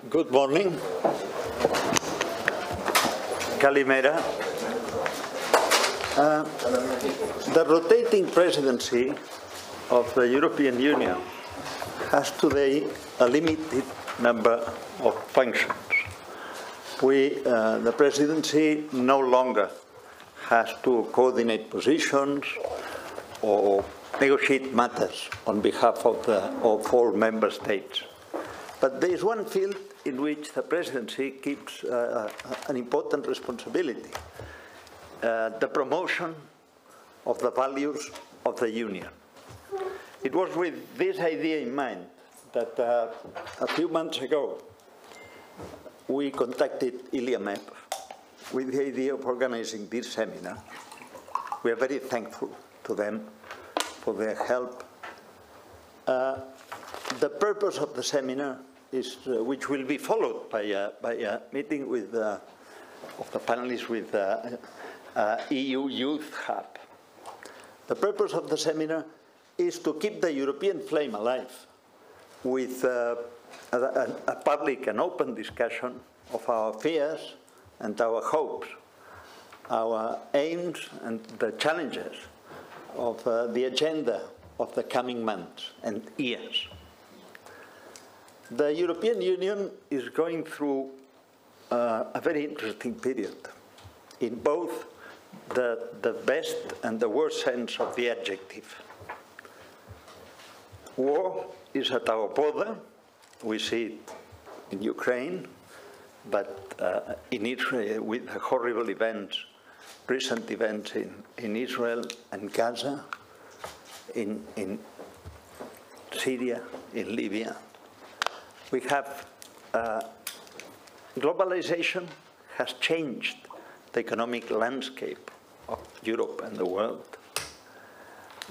Good morning. Kalimera. The rotating presidency of the European Union has today a limited number of functions. The presidency no longer has to coordinate positions or negotiate matters on behalf of all member states. But there is one field in which the presidency keeps an important responsibility, the promotion of the values of the Union. It was with this idea in mind that a few months ago we contacted ELIAMEP with the idea of organizing this seminar. We are very thankful to them for their help. The purpose of the seminar is, which will be followed by a meeting of the panelists with EU Youth Hub. The purpose of the seminar is to keep the European flame alive with a public and open discussion of our fears and our hopes, our aims and the challenges of the agenda of the coming months and years. The European Union is going through a very interesting period in both the best and the worst sense of the adjective. War is at our border. We see it in Ukraine, but in Israel with the horrible events, recent events in Israel and Gaza, in Syria, in Libya. We have globalization has changed the economic landscape of Europe and the world.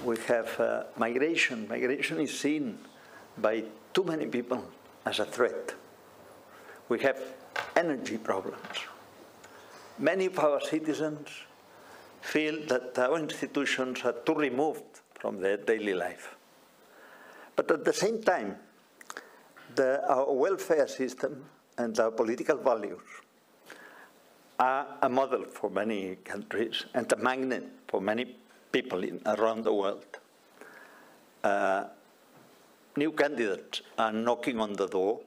We have migration. Migration is seen by too many people as a threat. We have energy problems. Many of our citizens feel that our institutions are too removed from their daily life. But at the same time, our welfare system and our political values are a model for many countries and a magnet for many people around the world. New candidates are knocking on the door,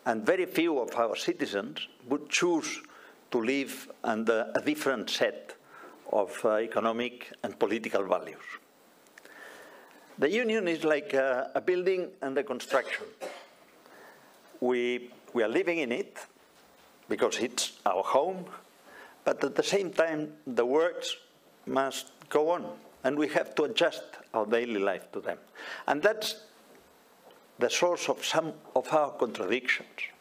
and very few of our citizens would choose to live under a different set of economic and political values. The Union is like a building under construction. We are living in it because it's our home, but at the same time, the works must go on, and we have to adjust our daily life to them. And that's the source of some of our contradictions.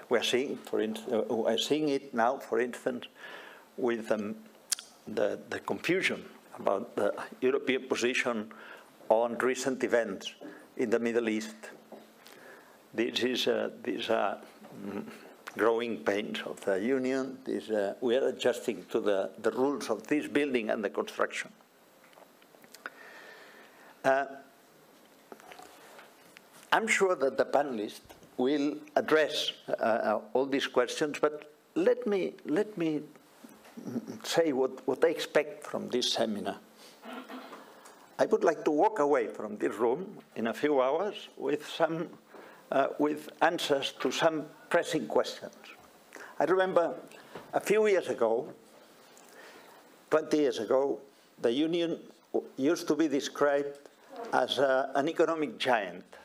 We are seeing, it now, for instance, with the confusion about the European position on recent events in the Middle East. These are growing pains of the Union. We are adjusting to the rules of this building and the construction. I'm sure that the panelists will address all these questions, but let me say what I expect from this seminar. I would like to walk away from this room in a few hours with answers to some pressing questions. I remember a few years ago, 20 years ago, the Union used to be described as an economic giant,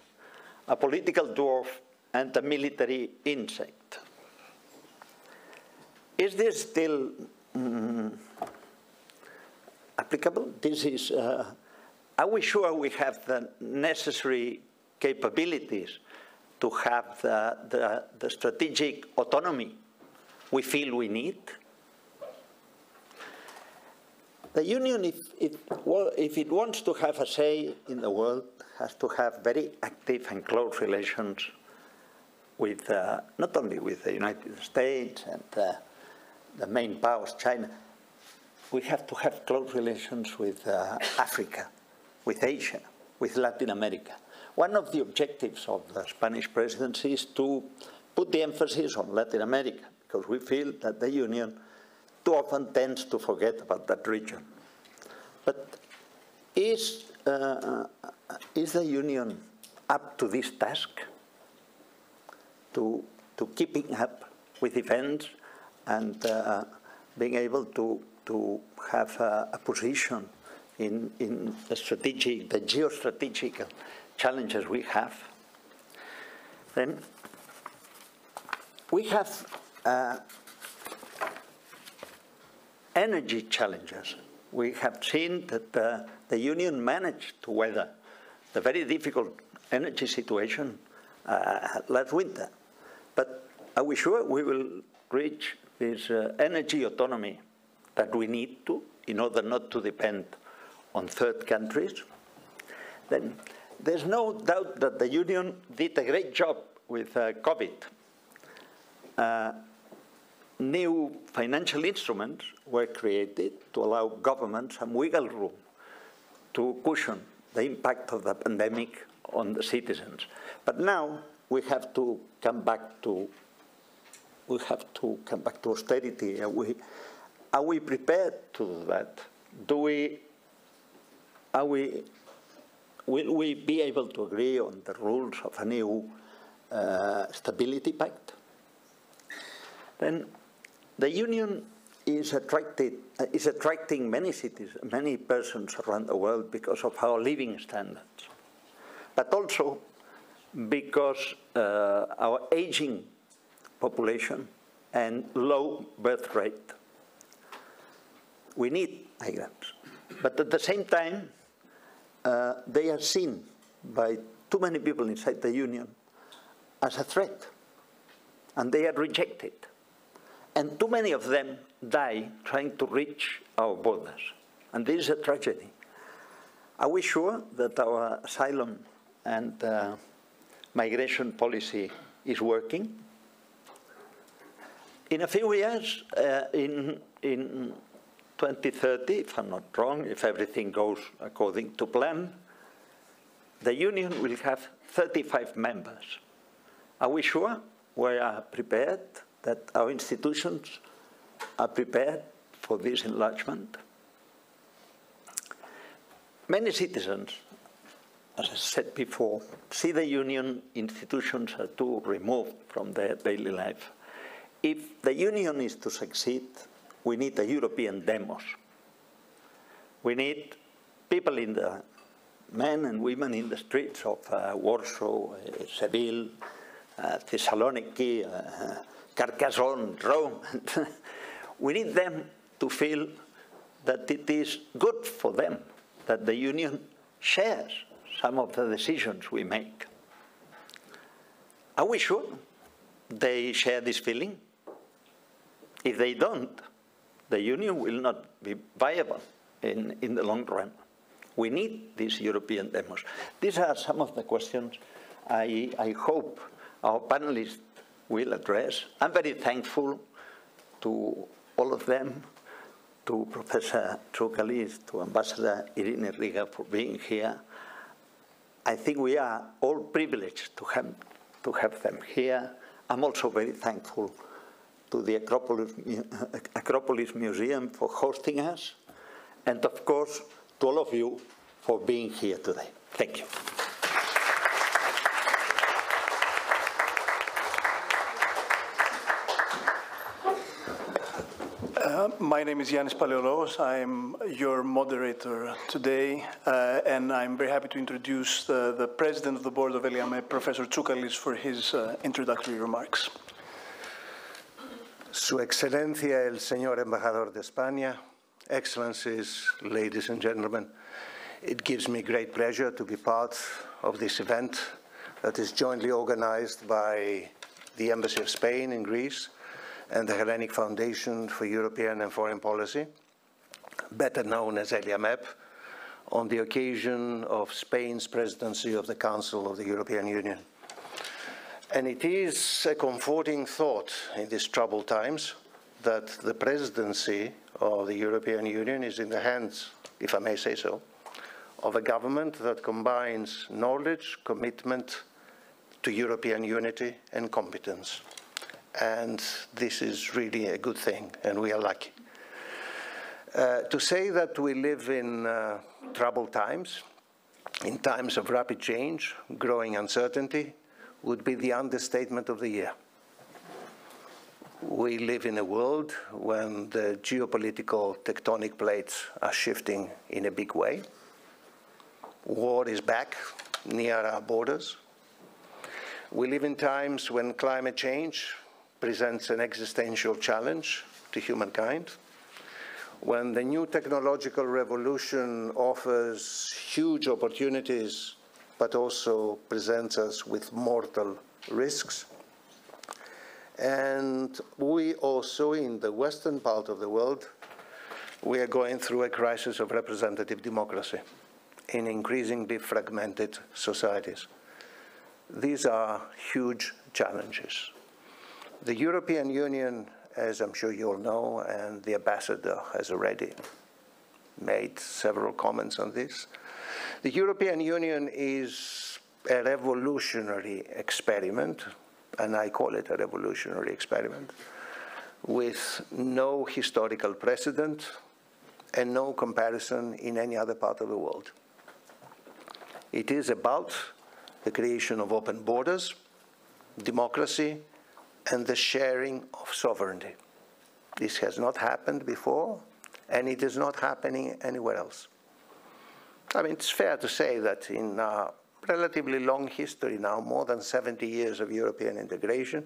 a political dwarf, and a military insect. Is this still applicable? Are we sure we have the necessary capabilities to have the strategic autonomy we feel we need? The Union, if it wants to have a say in the world, has to have very active and close relations with not only with the United States and the main powers, China. We have to have close relations with Africa, with Asia, with Latin America. One of the objectives of the Spanish presidency is to put the emphasis on Latin America, because we feel that the Union too often tends to forget about that region. But is the Union up to this task, to keeping up with events and being able to have a position in the geostrategic challenges we have? Then we have energy challenges. We have seen that the Union managed to weather the very difficult energy situation last winter. But are we sure we will reach this energy autonomy that we need to in order not to depend on third countries? Then there's no doubt that the Union did a great job with COVID. New financial instruments were created to allow governments some wiggle room to cushion the impact of the pandemic on the citizens. But now we have to come back to austerity. Are we prepared to do that? Will we be able to agree on the rules of a new stability pact? Then the Union is attracting many cities, many persons around the world because of our living standards, but also because our aging population and low birth rate. We need migrants, but at the same time, they are seen by too many people inside the Union as a threat, and they are rejected. And too many of them die trying to reach our borders. And this is a tragedy. Are we sure that our asylum and migration policy is working? In a few years, in 2030, if I'm not wrong, if everything goes according to plan, the Union will have 35 members. Are we sure we are prepared, that our institutions are prepared for this enlargement? Many citizens, as I said before, see the Union institutions are too removed from their daily life. If the Union is to succeed, we need a European demos. We need people men and women in the streets of Warsaw, Seville, Thessaloniki, Carcassonne, Rome. We need them to feel that it is good for them, that the Union shares some of the decisions we make. Are we sure they share this feeling? If they don't, the Union will not be viable in the long run. We need these European demos. These are some of the questions I hope our panelists will address. I'm very thankful to all of them, to Professor Tsoukalis, to Ambassador Irene Riga for being here. I think we are all privileged to have them here. I'm also very thankful to the Acropolis Museum for hosting us, and of course, to all of you for being here today. Thank you. My name is Yannis Paleologos. I'm your moderator today, and I'm very happy to introduce the President of the Board of ELIAMEP, Professor Tsoukalis, for his introductory remarks. Su Excelencia el Señor Embajador de España, Excellencies, ladies and gentlemen, it gives me great pleasure to be part of this event that is jointly organized by the Embassy of Spain in Greece and the Hellenic Foundation for European and Foreign Policy, better known as ELIAMEP, on the occasion of Spain's presidency of the Council of the European Union. And it is a comforting thought in these troubled times that the presidency of the European Union is in the hands, if I may say so, of a government that combines knowledge, commitment to European unity and competence. And this is really a good thing, and we are lucky. To say that we live in troubled times, in times of rapid change, growing uncertainty, would be the understatement of the year. We live in a world when the geopolitical tectonic plates are shifting in a big way. War is back near our borders. We live in times when climate change presents an existential challenge to humankind, when the new technological revolution offers huge opportunities but also presents us with mortal risks. And we also, in the western part of the world, we are going through a crisis of representative democracy in increasingly fragmented societies. These are huge challenges. The European Union, as I'm sure you all know, and the ambassador has already made several comments on this, the European Union is a revolutionary experiment, and I call it a revolutionary experiment, with no historical precedent and no comparison in any other part of the world. It is about the creation of open borders, democracy, and the sharing of sovereignty. This has not happened before, and it is not happening anywhere else. I mean, it's fair to say that in our relatively long history now, more than 70 years of European integration,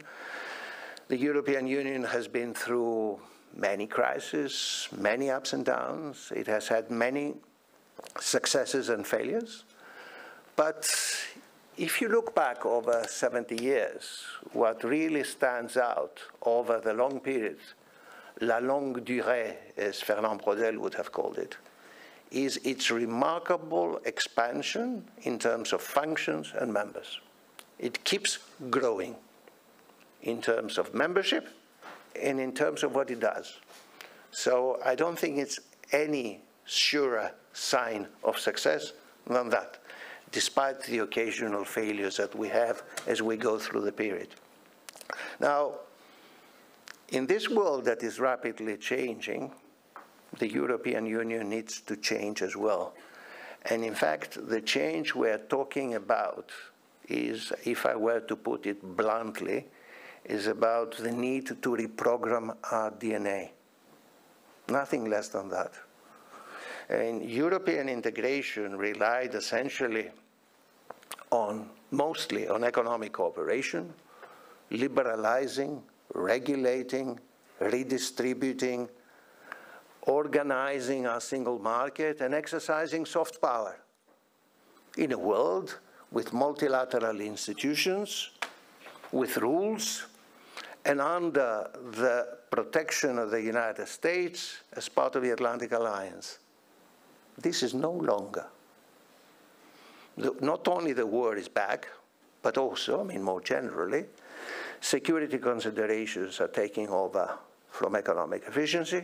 the European Union has been through many crises, many ups and downs. It has had many successes and failures. But if you look back over 70 years, what really stands out over the long period, la longue durée, as Fernand Braudel would have called it, is its remarkable expansion in terms of functions and members. It keeps growing in terms of membership and in terms of what it does. So I don't think it's any surer sign of success than that, despite the occasional failures that we have as we go through the period. Now, in this world that is rapidly changing, the European Union needs to change as well. And in fact, the change we're talking about is, if I were to put it bluntly, is about the need to reprogram our DNA. Nothing less than that. And European integration relied essentially mostly on economic cooperation, liberalizing, regulating, redistributing, organizing our single market, and exercising soft power in a world with multilateral institutions, with rules, and under the protection of the United States as part of the Atlantic Alliance. This is no longer. Not only the war is back, but also, I mean, more generally, security considerations are taking over from economic efficiency.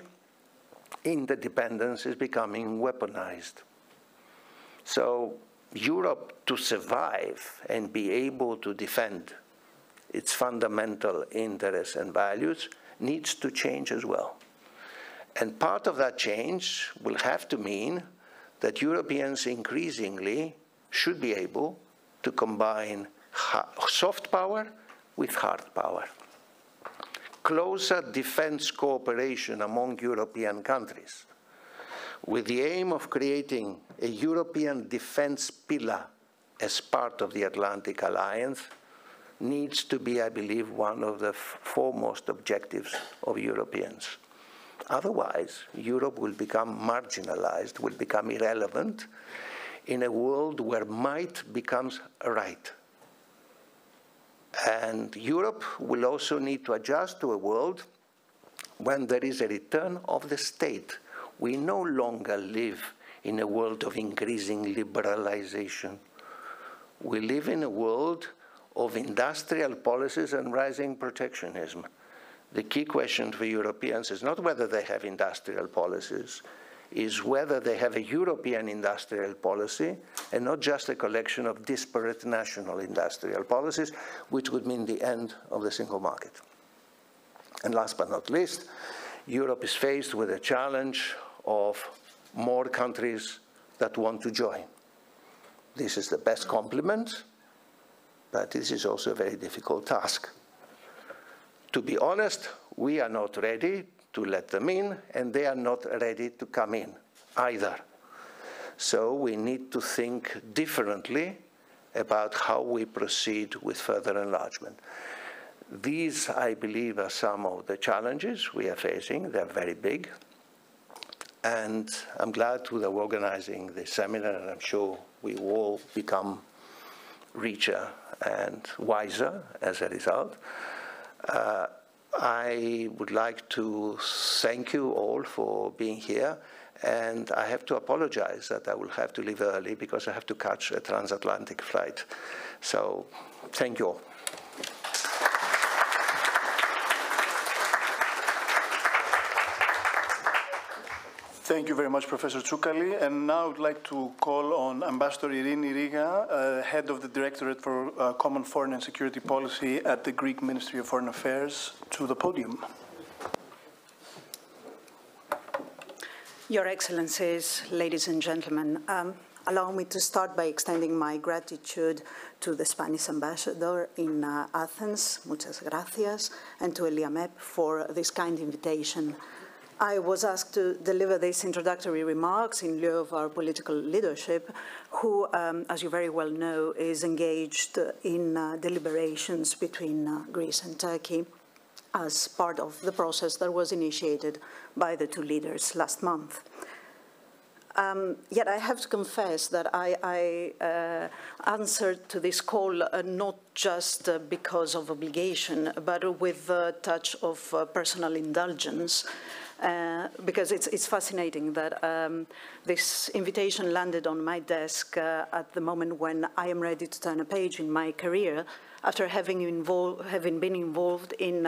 Interdependence is becoming weaponized. So Europe, to survive and be able to defend its fundamental interests and values, needs to change as well. And part of that change will have to mean that Europeans increasingly should be able to combine soft power with hard power. Closer defense cooperation among European countries, with the aim of creating a European defense pillar as part of the Atlantic Alliance, needs to be, I believe, one of the foremost objectives of Europeans. Otherwise, Europe will become marginalized, will become irrelevant in a world where might becomes right. And Europe will also need to adjust to a world when there is a return of the state. We no longer live in a world of increasing liberalization. We live in a world of industrial policies and rising protectionism. The key question for Europeans is not whether they have industrial policies, is whether they have a European industrial policy and not just a collection of disparate national industrial policies, which would mean the end of the single market. And last but not least, Europe is faced with a challenge of more countries that want to join. This is the best compliment, but this is also a very difficult task. To be honest, we are not ready to let them in, and they are not ready to come in either. So we need to think differently about how we proceed with further enlargement. These, I believe, are some of the challenges we are facing. They're very big. And I'm glad to have organizing this seminar, and I'm sure we will all become richer and wiser as a result. I would like to thank you all for being here, and I have to apologize that I will have to leave early because I have to catch a transatlantic flight. So, thank you all. Thank you very much, Professor Tsoukali. And now I would like to call on Ambassador Irini Riga, Head of the Directorate for Common Foreign and Security Policy at the Greek Ministry of Foreign Affairs, to the podium. Your Excellencies, ladies and gentlemen, allow me to start by extending my gratitude to the Spanish ambassador in Athens, muchas gracias, and to ELIAMEP for this kind invitation. I was asked to deliver these introductory remarks in lieu of our political leadership, who, as you very well know, is engaged in deliberations between Greece and Turkey as part of the process that was initiated by the two leaders last month. Yet I have to confess that I answered to this call not just because of obligation, but with a touch of personal indulgence. Because it's fascinating that this invitation landed on my desk at the moment when I am ready to turn a page in my career after having been involved in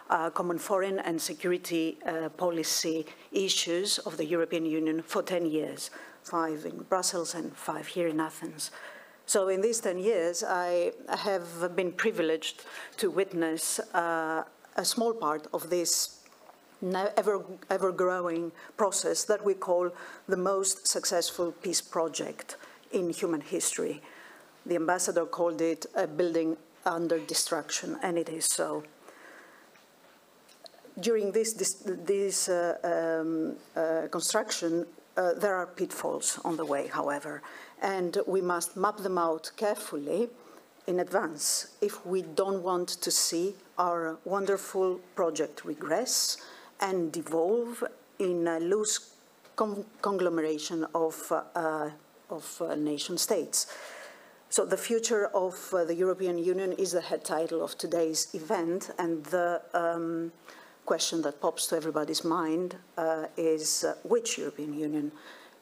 common foreign and security policy issues of the European Union for 10 years, 5 in Brussels and 5 here in Athens. So in these 10 years, I have been privileged to witness a small part of this ever-growing process that we call the most successful peace project in human history. The ambassador called it a building under destruction, and it is so. During this construction, there are pitfalls on the way, however, and we must map them out carefully in advance if we don't want to see our wonderful project regress and devolve in a loose conglomeration of nation states. So the future of the European Union is the head title of today's event, and the question that pops to everybody's mind is which European Union?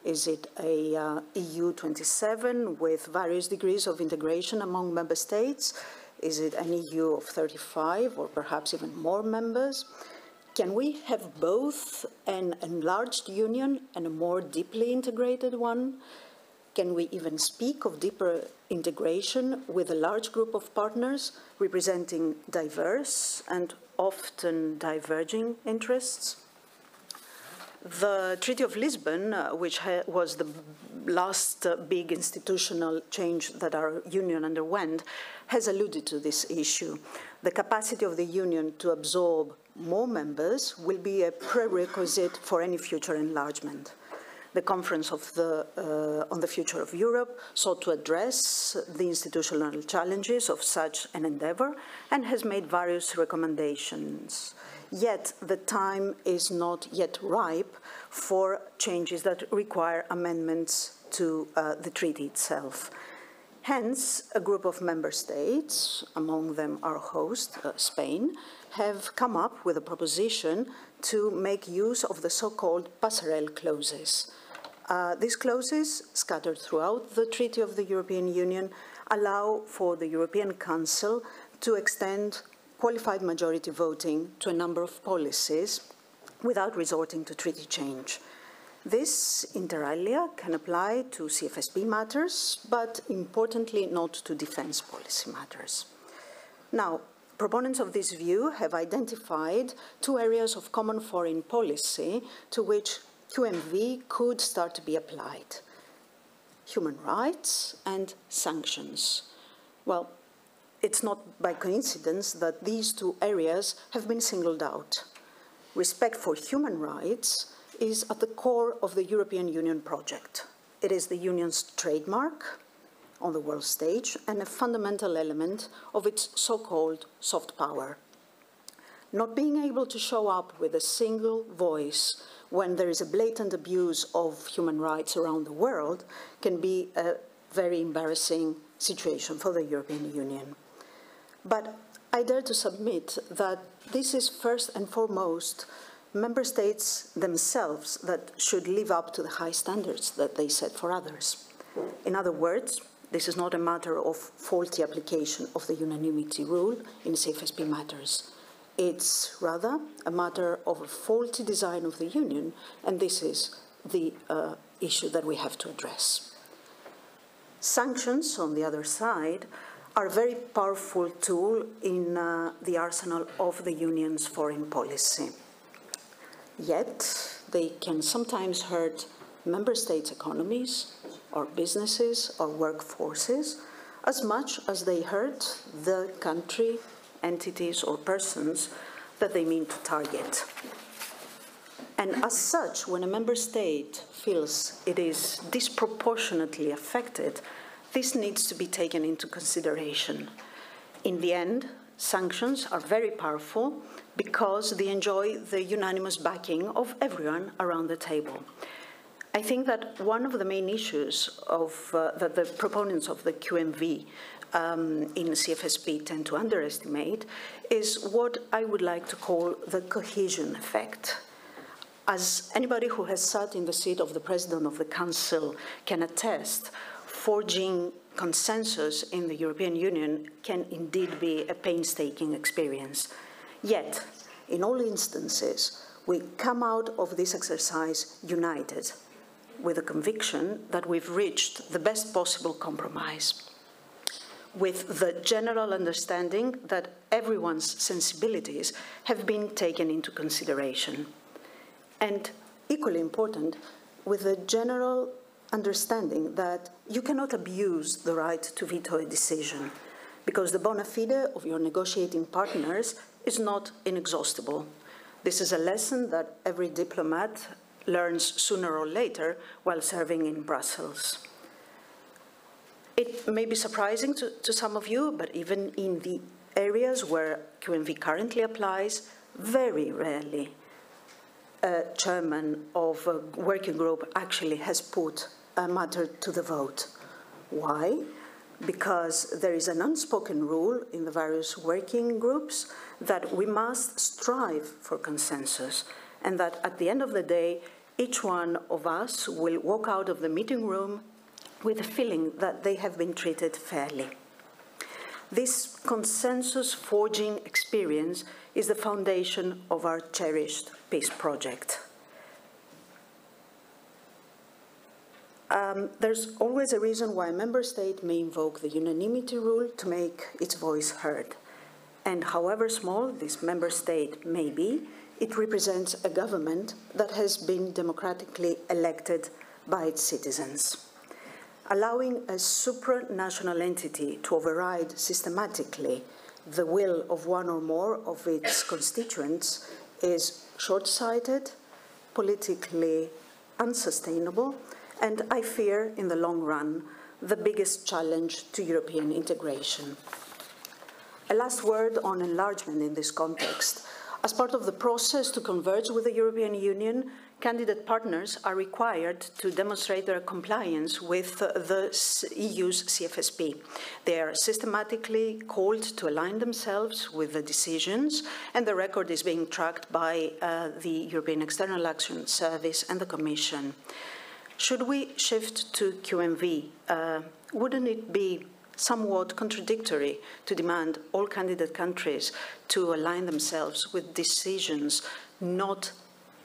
Is it a EU 27 with various degrees of integration among member states? Is it an EU of 35 or perhaps even more members? Can we have both an enlarged union and a more deeply integrated one? Can we even speak of deeper integration with a large group of partners representing diverse and often diverging interests? The Treaty of Lisbon, which was the last big institutional change that our union underwent, has alluded to this issue. The capacity of the union to absorb more members will be a prerequisite for any future enlargement. The Conference on the Future of Europe sought to address the institutional challenges of such an endeavor and has made various recommendations. Yet the time is not yet ripe for changes that require amendments to the treaty itself. Hence, a group of member states, among them our host, Spain, have come up with a proposition to make use of the so-called passerelle clauses. These clauses, scattered throughout the Treaty of the European Union, allow for the European Council to extend qualified majority voting to a number of policies without resorting to treaty change. This, inter alia, can apply to CFSP matters, but importantly not to defense policy matters. Now, proponents of this view have identified two areas of common foreign policy to which QMV could start to be applied: human rights and sanctions. Well, it's not by coincidence that these two areas have been singled out. Respect for human rights is at the core of the European Union project. It is the Union's trademark on the world stage and a fundamental element of its so-called soft power. Not being able to show up with a single voice when there is a blatant abuse of human rights around the world can be a very embarrassing situation for the European Union. But I dare to submit that this is first and foremost member states themselves that should live up to the high standards that they set for others. In other words, this is not a matter of faulty application of the unanimity rule in CFSP matters. It's rather a matter of a faulty design of the Union, and this is the issue that we have to address. Sanctions, on the other side, are a very powerful tool in the arsenal of the Union's foreign policy. Yet, they can sometimes hurt member states' economies, or businesses, or workforces, as much as they hurt the country, entities, or persons that they mean to target. And as such, when a member state feels it is disproportionately affected, this needs to be taken into consideration. In the end, sanctions are very powerful because they enjoy the unanimous backing of everyone around the table. I think that one of the main issues that the proponents of the QMV in CFSP tend to underestimate is what I would like to call the cohesion effect. As anybody who has sat in the seat of the President of the Council can attest, forging consensus in the European Union can indeed be a painstaking experience. Yet, in all instances, we come out of this exercise united, with the conviction that we've reached the best possible compromise, with the general understanding that everyone's sensibilities have been taken into consideration. And equally important, with the general understanding that you cannot abuse the right to veto a decision, because the bona fide of your negotiating partners is not inexhaustible. This is a lesson that every diplomat learns sooner or later while serving in Brussels. It may be surprising to some of you, but even in the areas where QMV currently applies, very rarely a chairman of a working group actually has put a matter to the vote. Why? Because there is an unspoken rule in the various working groups that we must strive for consensus, and that at the end of the day, each one of us will walk out of the meeting room with a feeling that they have been treated fairly. This consensus-forging experience is the foundation of our cherished peace project. There's always a reason why a member state may invoke the unanimity rule to make its voice heard. And however small this member state may be, it represents a government that has been democratically elected by its citizens. Allowing a supranational entity to override systematically the will of one or more of its constituents is short-sighted, politically unsustainable, and I fear, in the long run, the biggest challenge to European integration. A last word on enlargement in this context. As part of the process to converge with the European Union, candidate partners are required to demonstrate their compliance with the EU's CFSP. They are systematically called to align themselves with the decisions, and the record is being tracked by the European External Action Service and the Commission. Should we shift to QMV, wouldn't it be somewhat contradictory to demand all candidate countries to align themselves with decisions not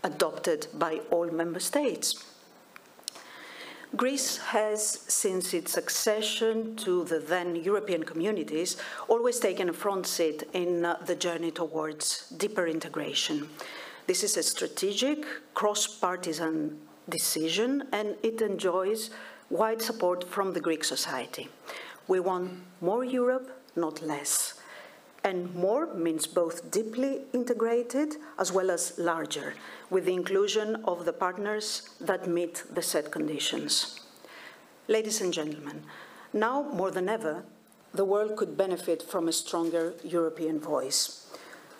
adopted by all member states. Greece has, since its accession to the then European communities, always taken a front seat in the journey towards deeper integration. This is a strategic, cross-partisan decision, and it enjoys wide support from the Greek society. We want more Europe, not less. And more means both deeply integrated as well as larger, with the inclusion of the partners that meet the set conditions. Ladies and gentlemen, now more than ever, the world could benefit from a stronger European voice.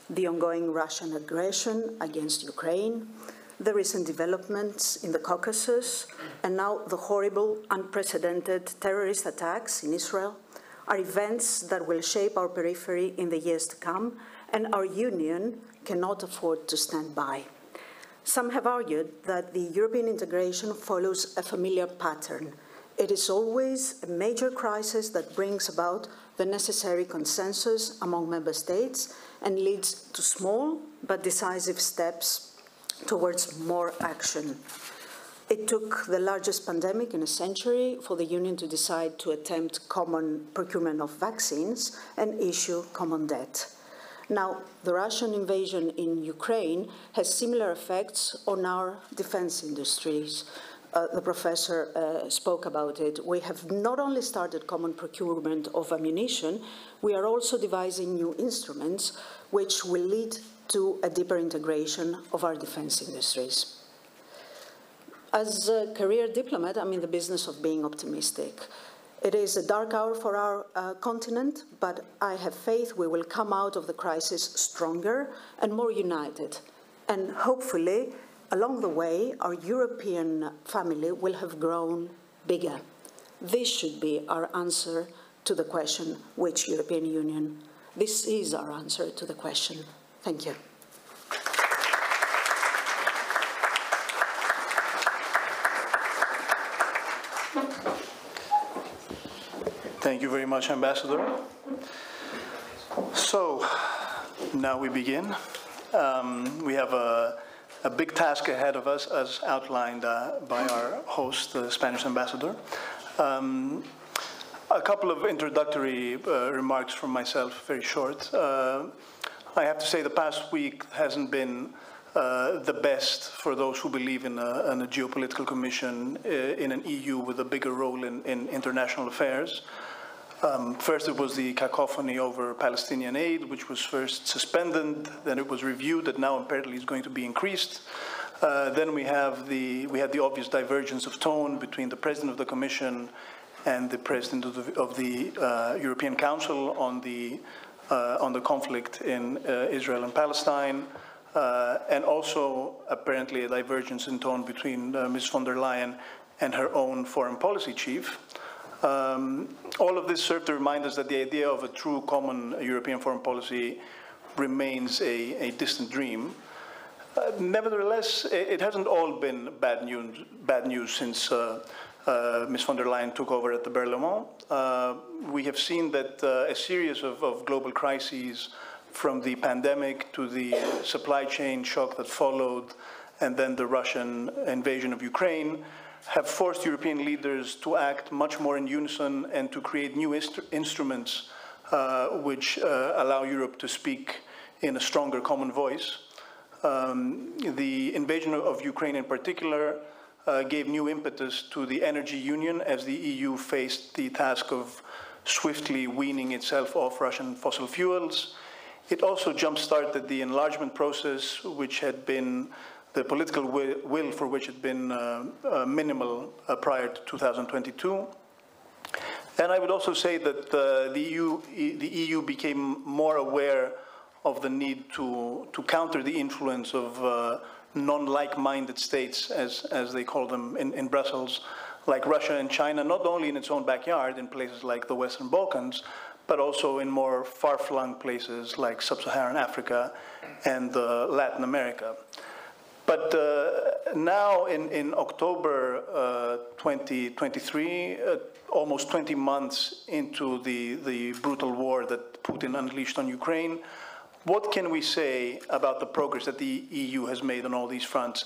The ongoing Russian aggression against Ukraine, the recent developments in the Caucasus, and now the horrible, unprecedented terrorist attacks in Israel are events that will shape our periphery in the years to come, and our Union cannot afford to stand by. Some have argued that the European integration follows a familiar pattern. It is always a major crisis that brings about the necessary consensus among member states and leads to small but decisive steps towards more action. It took the largest pandemic in a century for the Union to decide to attempt common procurement of vaccines and issue common debt. Now, the Russian invasion in Ukraine has similar effects on our defense industries. The professor spoke about it. We have not only started common procurement of ammunition, we are also devising new instruments which will lead to a deeper integration of our defense industries. As a career diplomat, I'm in the business of being optimistic. It is a dark hour for our continent, but I have faith we will come out of the crisis stronger and more united. And hopefully, along the way, our European family will have grown bigger. This should be our answer to the question, which European Union? This is our answer to the question. Thank you. Thank you very much, Ambassador. So, now we begin. We have a big task ahead of us, as outlined by our host, the Spanish ambassador. A couple of introductory remarks from myself, very short. I have to say the past week hasn't been the best for those who believe in a geopolitical commission in an EU with a bigger role in international affairs. First, it was the cacophony over Palestinian aid, which was first suspended, then it was reviewed, and now apparently is going to be increased. Then we had the obvious divergence of tone between the President of the Commission and the President of the European Council on the conflict in Israel and Palestine, and also apparently a divergence in tone between Ms. von der Leyen and her own foreign policy chief. All of this served to remind us that the idea of a true common European foreign policy remains a distant dream. Nevertheless, it hasn't all been bad news since Ms. von der Leyen took over at the Parlement. We have seen that a series of global crises, from the pandemic to the supply chain shock that followed, and then the Russian invasion of Ukraine, have forced European leaders to act much more in unison and to create new instruments which allow Europe to speak in a stronger common voice. The invasion of Ukraine in particular gave new impetus to the energy union as the EU faced the task of swiftly weaning itself off Russian fossil fuels. It also jump-started the enlargement process, which had been the political will for which had been minimal prior to 2022. And I would also say that the EU became more aware of the need to counter the influence of non-like-minded states, as they call them in Brussels, like Russia and China, not only in its own backyard, in places like the Western Balkans, but also in more far-flung places like Sub-Saharan Africa and Latin America. But now, in October 2023, almost 20 months into the brutal war that Putin unleashed on Ukraine, What can we say about the progress that the EU has made on all these fronts?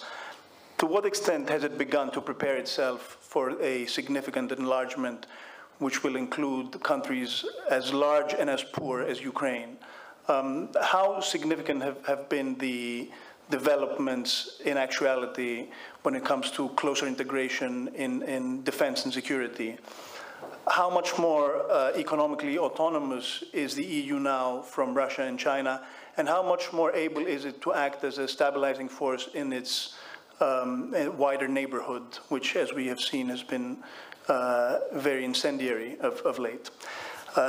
To what extent has it begun to prepare itself for a significant enlargement, which will include countries as large and as poor as Ukraine? How significant have been the developments in actuality when it comes to closer integration in defense and security? How much more economically autonomous is the EU now from Russia and China? And how much more able is it to act as a stabilizing force in its wider neighborhood, which, as we have seen, has been very incendiary of late?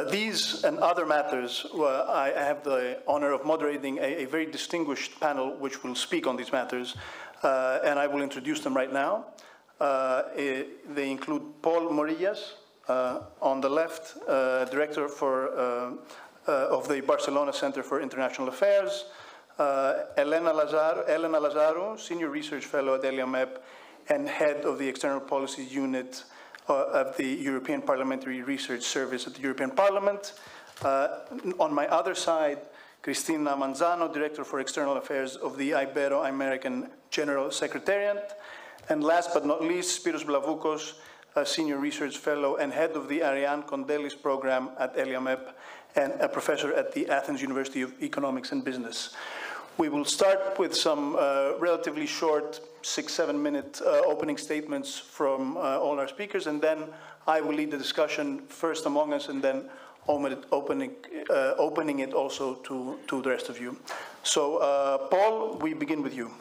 These and other matters, I have the honor of moderating a very distinguished panel which will speak on these matters, and I will introduce them right now. They include Paul Morillas, on the left, Director of the Barcelona Center for International Affairs, Elena Lazaru, Senior Research Fellow at ELIAMEP and Head of the External Policy Unit of the European Parliamentary Research Service at the European Parliament. On my other side, Cristina Manzano, Director for External Affairs of the Ibero-American General Secretariat. And last but not least, Spiros Blavukos, a Senior Research Fellow and Head of the Ariane Kondelis Program at ELIAMEP and a Professor at the Athens University of Economics and Business. We will start with some relatively short 6-7 minute opening statements from all our speakers, and then I will lead the discussion first among us and then opening it also to the rest of you. So Paul, we begin with you.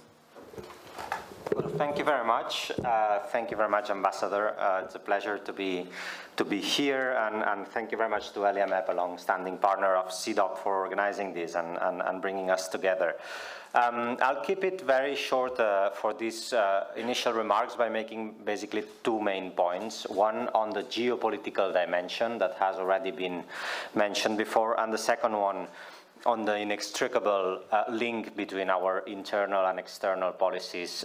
Well, thank you very much. Thank you very much, Ambassador. It's a pleasure to be here, and thank you very much to ELIAMEP, a long-standing partner of CDOP, for organizing this and bringing us together. I'll keep it very short for these initial remarks by making basically two main points. One on the geopolitical dimension that has already been mentioned before, and the second one on the inextricable link between our internal and external policies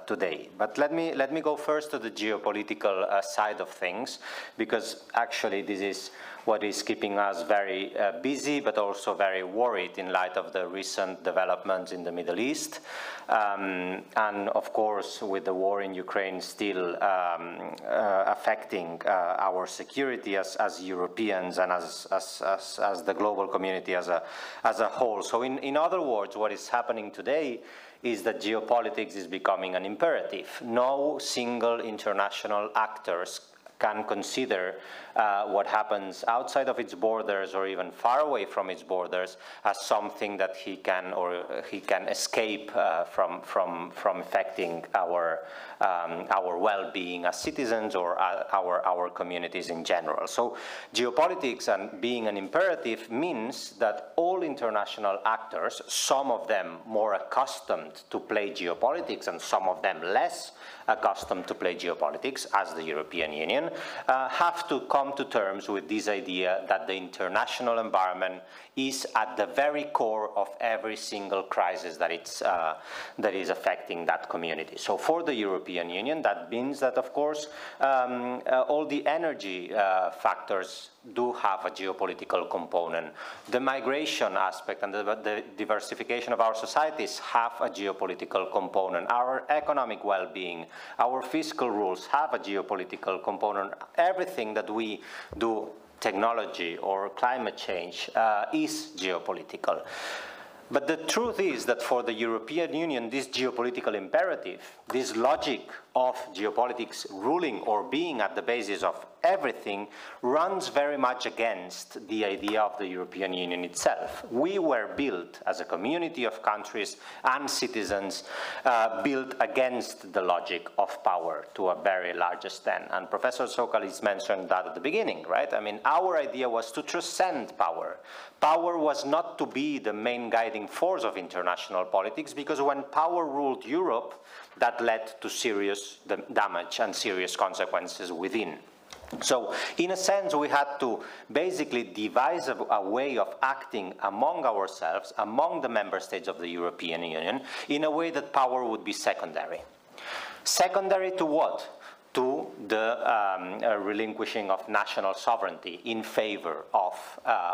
today. But let me go first to the geopolitical side of things, because actually this is what is keeping us very busy, but also very worried in light of the recent developments in the Middle East. And of course, with the war in Ukraine still affecting our security as Europeans and as the global community as a whole. So in other words, what is happening today is that geopolitics is becoming an imperative. No single international actors can consider what happens outside of its borders or even far away from its borders as something that he can escape from affecting our well-being as citizens or our communities in general. So geopolitics and being an imperative means that all international actors, some of them more accustomed to play geopolitics and some of them less accustomed to play geopolitics, as the European Union, have to come to terms with this idea that the international environment is at the very core of every single crisis that is affecting that community. So for the European Union, that means that, of course, all the energy factors do have a geopolitical component. The migration aspect and the diversification of our societies have a geopolitical component. Our economic well-being, our fiscal rules have a geopolitical component. Everything that we do, technology or climate change, is geopolitical. But the truth is that for the European Union, this geopolitical imperative, this logic of geopolitics ruling or being at the basis of everything, runs very much against the idea of the European Union itself. We were built as a community of countries and citizens built against the logic of power to a very large extent. And Professor Tsoukalis mentioned that at the beginning, right? I mean, our idea was to transcend power. Power was not to be the main guiding force of international politics, because when power ruled Europe, that led to serious damage and serious consequences within. So, in a sense, we had to basically devise a way of acting among ourselves, among the member states of the European Union, in a way that power would be secondary. Secondary to what? to the relinquishing of national sovereignty in favor of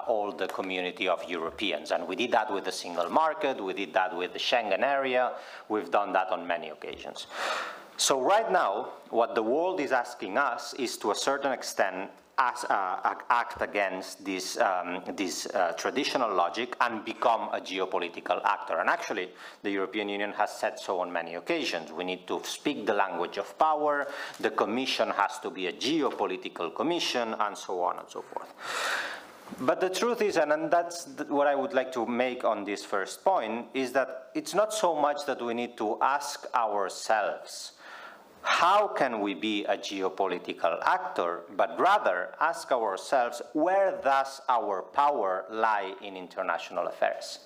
all the community of Europeans. And we did that with the single market, we did that with the Schengen area, we've done that on many occasions. So right now, what the world is asking us is, to a certain extent, act against this, traditional logic and become a geopolitical actor. And actually, the European Union has said so on many occasions. We need to speak the language of power, the Commission has to be a geopolitical commission, and so on and so forth. But the truth is, and that's what I would like to make on this first point, is that it's not so much that we need to ask ourselves, how can we be a geopolitical actor, but rather ask ourselves, where does our power lie in international affairs?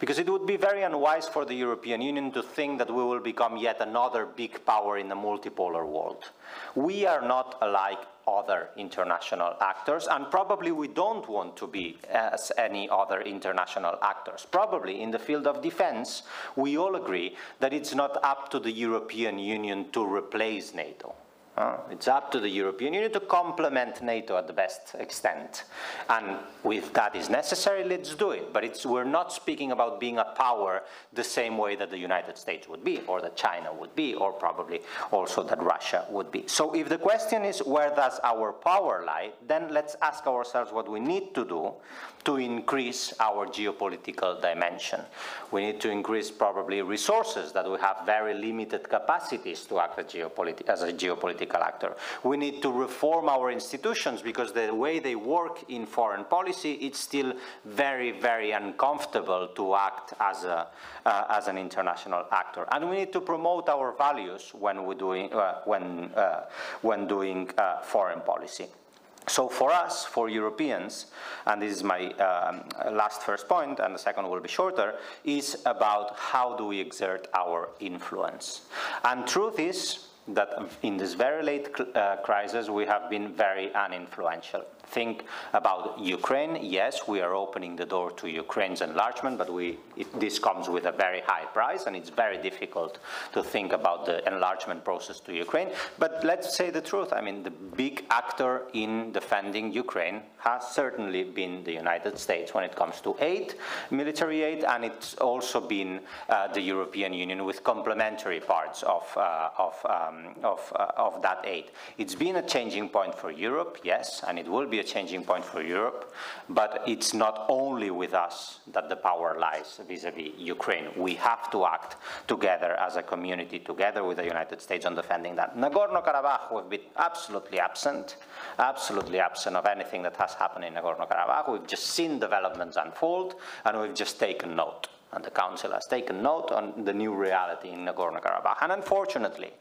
Because it would be very unwise for the European Union to think that we will become yet another big power in the multipolar world. We are not like other international actors, and probably we don't want to be as any other international actors. Probably in the field of defense, we all agree that it's not up to the European Union to replace NATO. It's up to the European Union to complement NATO at the best extent. And if that is necessary, let's do it. But we're not speaking about being a power the same way that the United States would be, or that China would be, or probably also that Russia would be. So if the question is, where does our power lie, then let's ask ourselves what we need to do to increase our geopolitical dimension. We need to increase probably resources, that we have very limited capacities to act as a geopolitical actor. We need to reform our institutions, because the way they work in foreign policy, it's still very, very uncomfortable to act as an international actor. And we need to promote our values when we're doing foreign policy. So for us, for Europeans, and this is my last first point, and the second will be shorter, is about how do we exert our influence. And truth is that in this very late crisis, we have been very uninfluential. Think about Ukraine. Yes, we are opening the door to Ukraine's enlargement, but this comes with a very high price, and it's very difficult to think about the enlargement process to Ukraine. But let's say the truth. I mean, the big actor in defending Ukraine has certainly been the United States when it comes to aid, military aid, and it's also been the European Union with complementary parts of that aid. It's been a changing point for Europe, yes, and it will be a changing point for Europe, but it's not only with us that the power lies vis-a-vis Ukraine. We have to act together as a community, together with the United States, on defending that. Nagorno-Karabakh, we've been absolutely absent of anything that has happened in Nagorno-Karabakh. We've just seen developments unfold, and we've just taken note. And the Council has taken note on the new reality in Nagorno-Karabakh. And unfortunately,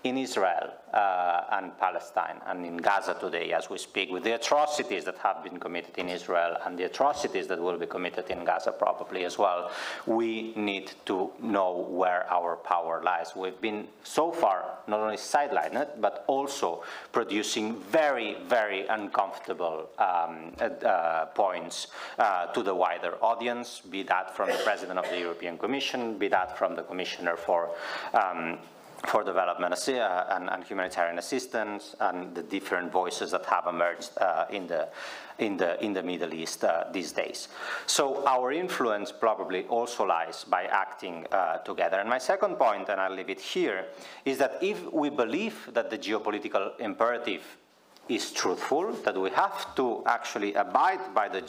in Israel and Palestine and in Gaza today, as we speak, with the atrocities that have been committed in Israel and the atrocities that will be committed in Gaza probably as well, we need to know where our power lies. We've been so far not only sidelined, but also producing very, very uncomfortable points to the wider audience, be that from the President of the European Commission, be that from the Commissioner for development and humanitarian assistance, and the different voices that have emerged in the Middle East these days. So our influence probably also lies by acting together. And my second point, and I'll leave it here, is that if we believe that the geopolitical imperative is truthful, that we have to actually abide by the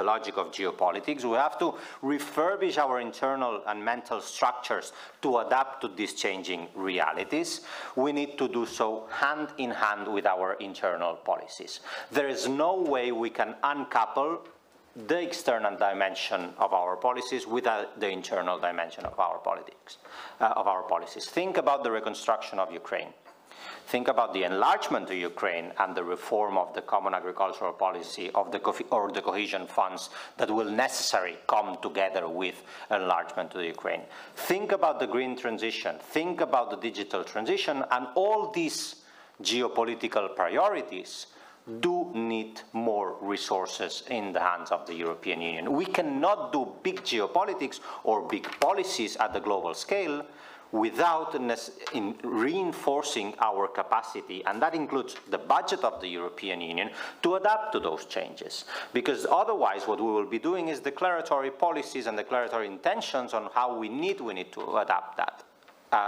logic of geopolitics. We have to refurbish our internal and mental structures to adapt to these changing realities. We need to do so hand in hand with our internal policies. There is no way we can uncouple the external dimension of our policies with the internal dimension of our politics, of our policies. Think about the reconstruction of Ukraine. Think about the enlargement to Ukraine and the reform of the common agricultural policy or the cohesion funds that will necessarily come together with enlargement to Ukraine. Think about the green transition. Think about the digital transition, and all these geopolitical priorities do need more resources in the hands of the European Union. We cannot do big geopolitics or big policies at the global scale without reinforcing our capacity, and that includes the budget of the European Union, to adapt to those changes. Because otherwise what we will be doing is declaratory policies and declaratory intentions on how we need to adapt that.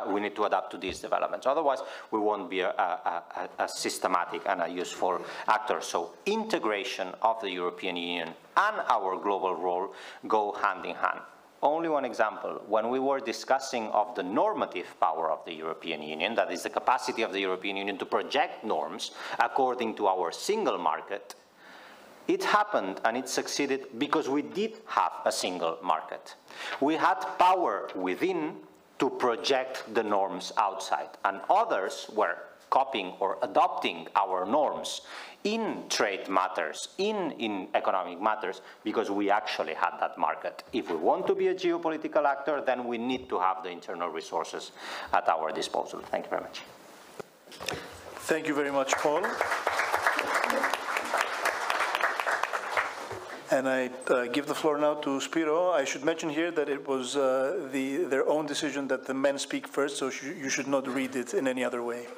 We need to adapt to these developments. Otherwise, we won't be a systematic and a useful actor. So integration of the European Union and our global role go hand in hand. Only one example. When we were discussing of the normative power of the European Union, that is the capacity of the European Union to project norms according to our single market, it happened and it succeeded because we did have a single market. We had power within to project the norms outside, and others were copying or adopting our norms in trade matters, in economic matters, because we actually had that market. If we want to be a geopolitical actor, then we need to have the internal resources at our disposal. Thank you very much. Thank you very much, Paul. And I give the floor now to Spiro. I should mention here that it was their own decision that the men speak first, so you should not read it in any other way.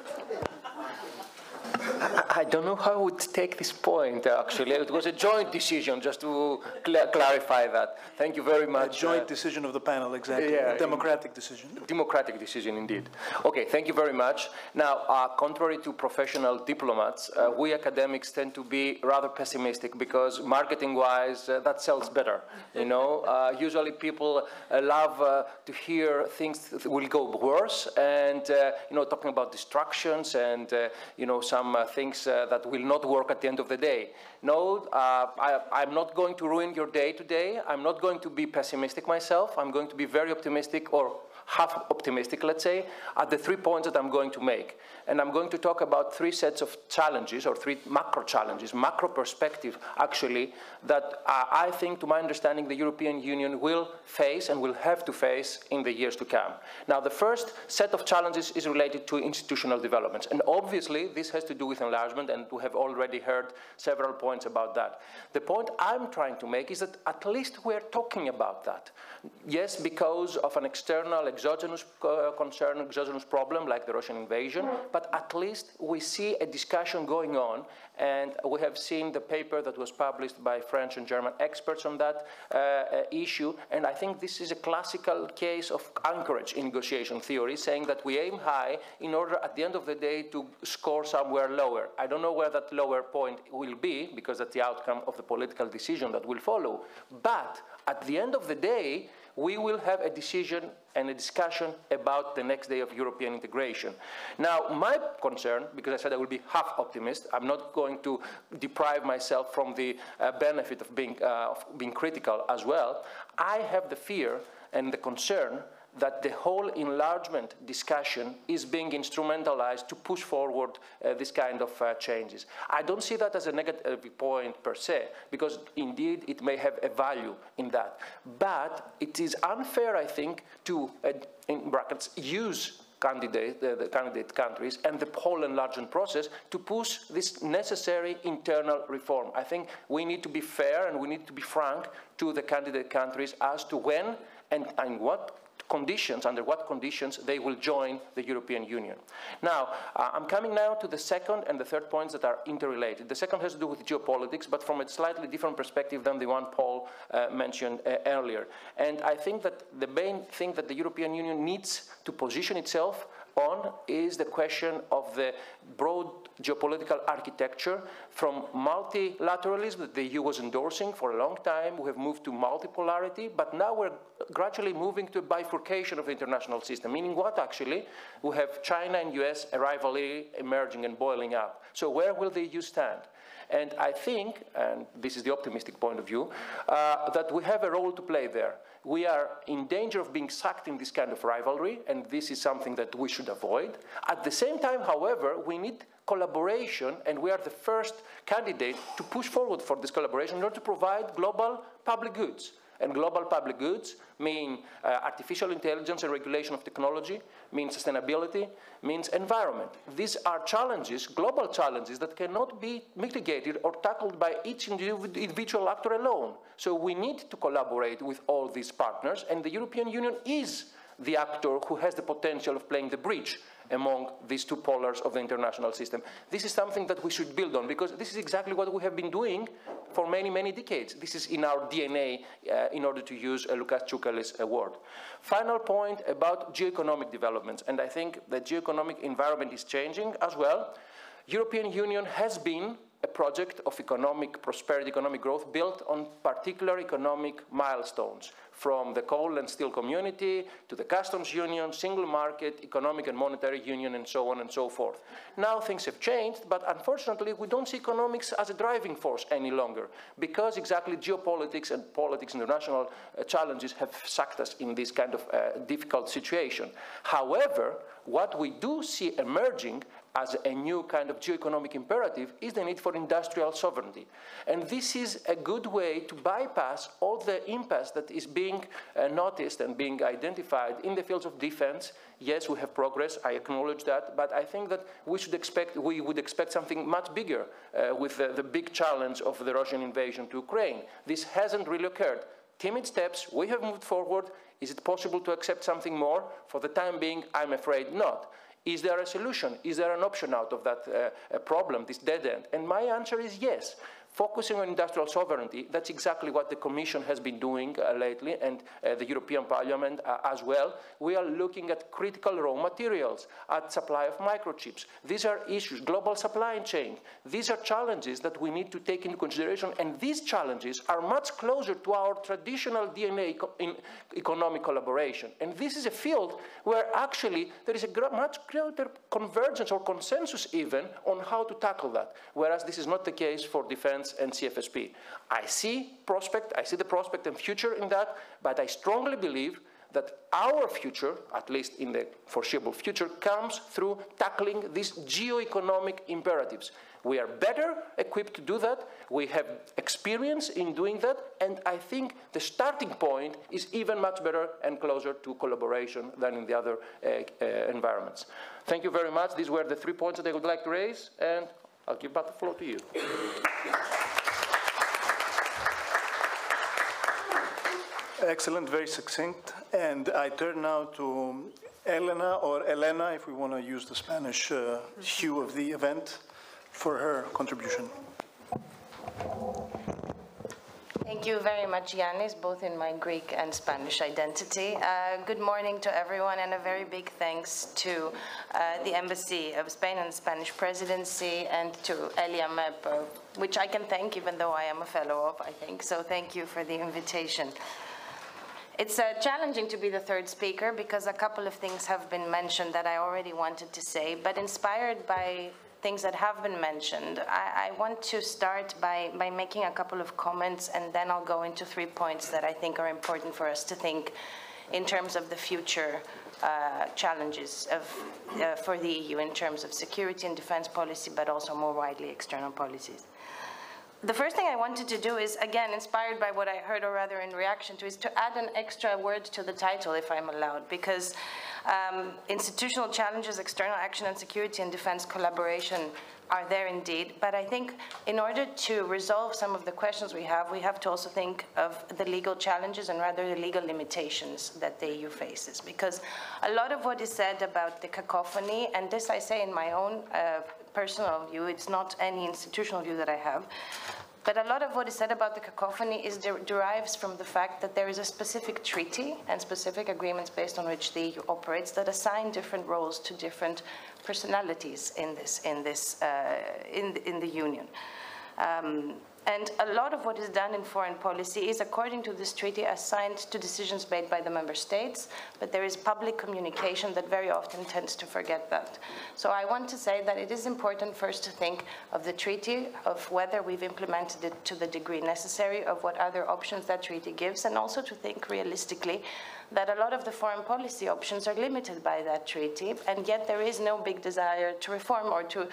I don't know how I would take this point, actually. It was a joint decision, just to clarify that. Thank you very much. A joint decision of the panel, exactly. Yeah, a democratic decision. Democratic decision, indeed. Okay, thank you very much. Now, contrary to professional diplomats, we academics tend to be rather pessimistic because marketing-wise, that sells better. You know, usually people love to hear things will go worse and, you know, talking about destructions and, you know, some things that will not work at the end of the day. No, I'm not going to ruin your day today. I'm not going to be pessimistic myself. I'm going to be very optimistic, or half optimistic, let's say, at the 3 points that I'm going to make. And I'm going to talk about 3 sets of challenges, or 3 macro challenges, macro perspective, actually, that I think, to my understanding, the European Union will face and will have to face in the years to come. Now, the first set of challenges is related to institutional developments. And obviously, this has to do with enlargement, and we have already heard several points about that. The point I'm trying to make is that at least we're talking about that. Yes, because of an external, exogenous concern, exogenous problem like the Russian invasion, but at least we see a discussion going on, and we have seen the paper that was published by French and German experts on that issue, and I think this is a classical case of anchorage in negotiation theory, saying that we aim high in order at the end of the day to score somewhere lower. I don't know where that lower point will be, because that's the outcome of the political decision that will follow, but at the end of the day, we will have a decision and a discussion about the next day of European integration. Now, my concern, because I said I will be half optimist, I'm not going to deprive myself from the benefit of being critical as well. I have the fear and the concern that the whole enlargement discussion is being instrumentalized to push forward this kind of changes. I don't see that as a negative point per se, because indeed it may have a value in that. But it is unfair, I think, to, in brackets, use the candidate countries and the whole enlargement process to push this necessary internal reform. I think we need to be fair and we need to be frank to the candidate countries as to when and what conditions, under what conditions they will join the European Union. Now, I'm coming now to the second and the third points that are interrelated. The second has to do with geopolitics, but from a slightly different perspective than the one Paul mentioned earlier. And I think that the main thing that the European Union needs to position itself on is the question of the broad geopolitical architecture from multilateralism that the EU was endorsing for a long time. We have moved to multipolarity, but now we're gradually moving to a bifurcation of the international system, meaning what actually? We have China and US, a rivalry emerging and boiling up. So where will the EU stand? And I think, and this is the optimistic point of view, that we have a role to play there. We are in danger of being sucked in this kind of rivalry, and this is something that we should avoid. At the same time, however, we need collaboration, and we are the first candidate to push forward for this collaboration in order to provide global public goods. And global public goods mean artificial intelligence and regulation of technology, means sustainability, means environment. These are challenges, global challenges, that cannot be mitigated or tackled by each individual actor alone. So we need to collaborate with all these partners, and the European Union is the actor who has the potential of playing the bridge among these two polars of the international system. This is something that we should build on, because this is exactly what we have been doing for many, many decades. This is in our DNA, in order to use Lukas Tsoukalis' word. Final point about geoeconomic developments, and I think the geoeconomic environment is changing as well. European Union has been a project of economic prosperity, economic growth, built on particular economic milestones, from the coal and steel community to the customs union, single market, economic and monetary union, and so on and so forth. Now things have changed, but unfortunately we don't see economics as a driving force any longer, because exactly geopolitics and politics, international challenges have sucked us in this kind of difficult situation. However, what we do see emerging as a new kind of geoeconomic imperative is the need for industrial sovereignty. And this is a good way to bypass all the impasse that is being noticed and being identified in the fields of defense. Yes, we have progress, I acknowledge that, but I think that we would expect something much bigger with the big challenge of the Russian invasion to Ukraine. This hasn't really occurred. Timid steps, we have moved forward. Is it possible to accept something more? For the time being, I'm afraid not. Is there a solution? Is there an option out of that problem, this dead end? And my answer is yes. Focusing on industrial sovereignty, that's exactly what the Commission has been doing lately, and the European Parliament as well. We are looking at critical raw materials, at supply of microchips. These are issues, global supply chain. These are challenges that we need to take into consideration, and these challenges are much closer to our traditional DNA in economic collaboration. And this is a field where actually there is a much greater convergence or consensus even on how to tackle that, whereas this is not the case for defense and CFSP. I see the prospect and future in that, but I strongly believe that our future, at least in the foreseeable future, comes through tackling these geoeconomic imperatives. We are better equipped to do that. We have experience in doing that, and I think the starting point is even much better and closer to collaboration than in the other environments. Thank you very much. These were the 3 points that I would like to raise, and I'll give back the floor to you. Excellent, very succinct. And I turn now to Elena, or Elena, if we want to use the Spanish hue of the event, for her contribution. Thank you very much, Yannis, both in my Greek and Spanish identity. Good morning to everyone, and a very big thanks to the Embassy of Spain and the Spanish Presidency, and to ELIAMEP, which I can thank even though I am a fellow of, I think. So thank you for the invitation. It's challenging to be the third speaker because a couple of things have been mentioned that I already wanted to say, but inspired by things that have been mentioned, I want to start by making a couple of comments, and then I'll go into 3 points that I think are important for us to think in terms of the future challenges for the EU in terms of security and defense policy, but also more widely external policies. The first thing I wanted to do is, again, inspired by what I heard, or rather in reaction to, is to add an extra word to the title, if I'm allowed, because institutional challenges, external action, and security and defense collaboration are there indeed. But I think in order to resolve some of the questions we have to also think of the legal challenges, and rather the legal limitations that the EU faces. Because a lot of what is said about the cacophony, and this I say in my own personal view, it's not any institutional view that I have, but a lot of what is said about the cacophony derives from the fact that there is a specific treaty and specific agreements based on which the EU operates that assign different roles to different personalities in the Union. And a lot of what is done in foreign policy is, according to this treaty, assigned to decisions made by the member states, but there is public communication that very often tends to forget that. So I want to say that it is important first to think of the treaty, of whether we've implemented it to the degree necessary, of what other options that treaty gives, and also to think realistically that a lot of the foreign policy options are limited by that treaty, and yet there is no big desire to reform or to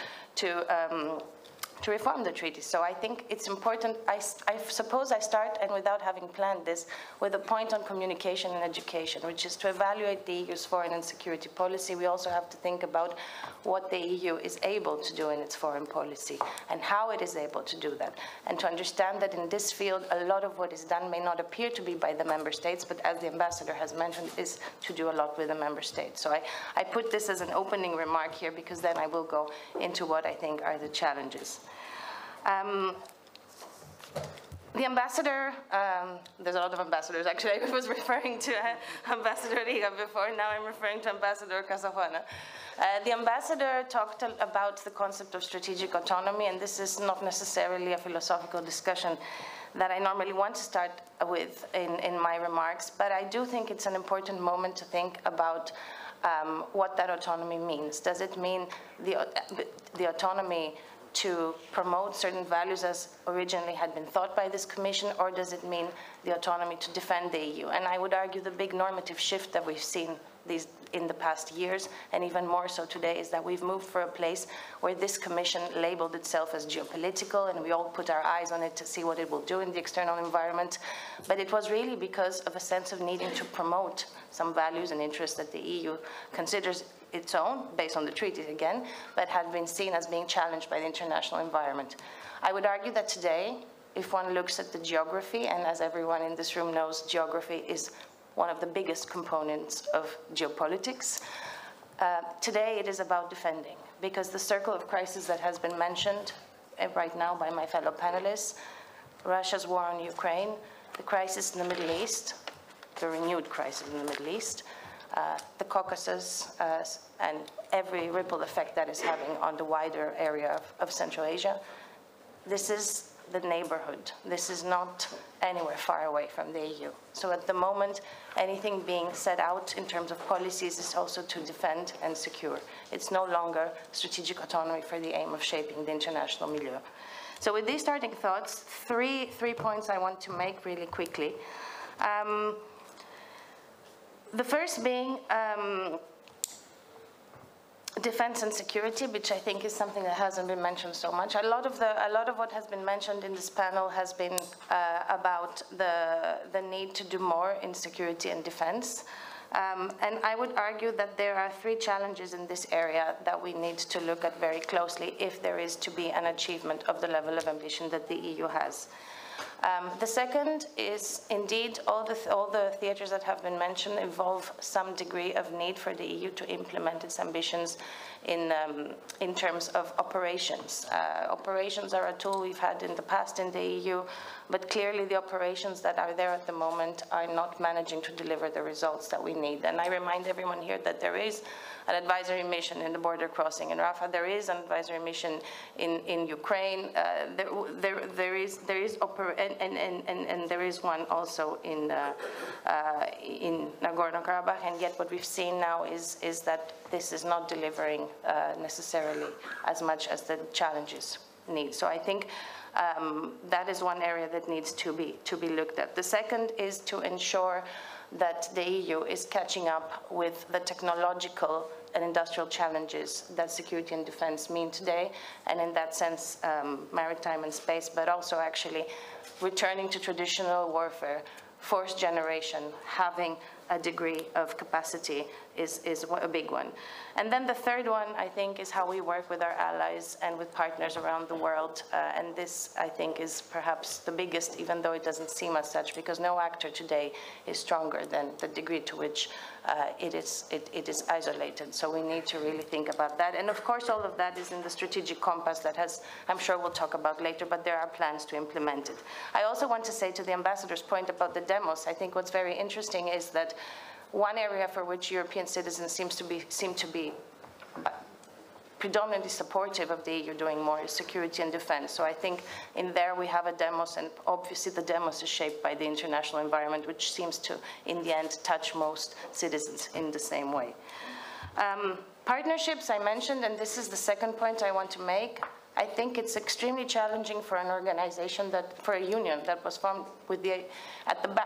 to reform the treaty. So I think it's important. I suppose I start, and without having planned this, with a point on communication and education, which is to evaluate the EU's foreign and security policy. We also have to think about what the EU is able to do in its foreign policy and how it is able to do that. And to understand that in this field, a lot of what is done may not appear to be by the member states, but as the ambassador has mentioned, is to do a lot with the member states. So I put this as an opening remark here, because then I will go into what I think are the challenges. The ambassador, there's a lot of ambassadors actually. I was referring to Ambassador Riga before, now I'm referring to Ambassador Casajuana. The ambassador talked about the concept of strategic autonomy, and this is not necessarily a philosophical discussion that I normally want to start with in my remarks, but I do think it's an important moment to think about what that autonomy means. Does it mean the autonomy to promote certain values as originally had been thought by this Commission, or does it mean the autonomy to defend the EU? And I would argue the big normative shift that we've seen in the past years, and even more so today, is that we've moved for a place where this Commission labeled itself as geopolitical, and we all put our eyes on it to see what it will do in the external environment. But it was really because of a sense of needing to promote some values and interests that the EU considers its own, based on the treaties again, but had been seen as being challenged by the international environment. I would argue that today, if one looks at the geography, and as everyone in this room knows, geography is one of the biggest components of geopolitics. Today it is about defending, because the circle of crisis that has been mentioned right now by my fellow panelists, Russia's war on Ukraine, the crisis in the Middle East, the renewed crisis in the Middle East, the Caucasus, and every ripple effect that is having on the wider area of Central Asia. This is the neighborhood. This is not anywhere far away from the EU. So at the moment, anything being set out in terms of policies is also to defend and secure. It's no longer strategic autonomy for the aim of shaping the international milieu. So with these starting thoughts, three points I want to make really quickly. The first being defense and security, which I think is something that hasn't been mentioned so much. A lot of what has been mentioned in this panel has been about the need to do more in security and defense. And I would argue that there are three challenges in this area that we need to look at very closely if there is to be an achievement of the level of ambition that the EU has. The second is, indeed, all the theaters that have been mentioned involve some degree of need for the EU to implement its ambitions in terms of operations. Operations are a tool we've had in the past in the EU, but clearly the operations that are there at the moment are not managing to deliver the results that we need. And I remind everyone here that there is an advisory mission in the border crossing in Rafah. There is an advisory mission in Ukraine. There is one also in Nagorno-Karabakh. And yet, what we've seen now is that this is not delivering necessarily as much as the challenges need. So I think that is one area that needs to be looked at. The second is to ensure that the EU is catching up with the technological and industrial challenges that security and defense mean today, and in that sense, maritime and space, but also actually returning to traditional warfare, fourth generation, having a degree of capacity is a big one. And then the third one, I think, is how we work with our allies and with partners around the world. And this, I think, is perhaps the biggest, even though it doesn't seem as such, because no actor today is stronger than the degree to which it is isolated. So we need to really think about that. And of course, all of that is in the strategic compass that I'm sure we'll talk about later, but there are plans to implement it. I also want to say, to the ambassador's point about the demos, I think what's very interesting is that one area for which European citizens seem to be predominantly supportive of the EU doing more is security and defense. So I think in there we have a demos, and obviously the demos is shaped by the international environment, which seems to, in the end, touch most citizens in the same way. Partnerships I mentioned, and this is the second point I want to make. I think it's extremely challenging for an organization for a union that was formed with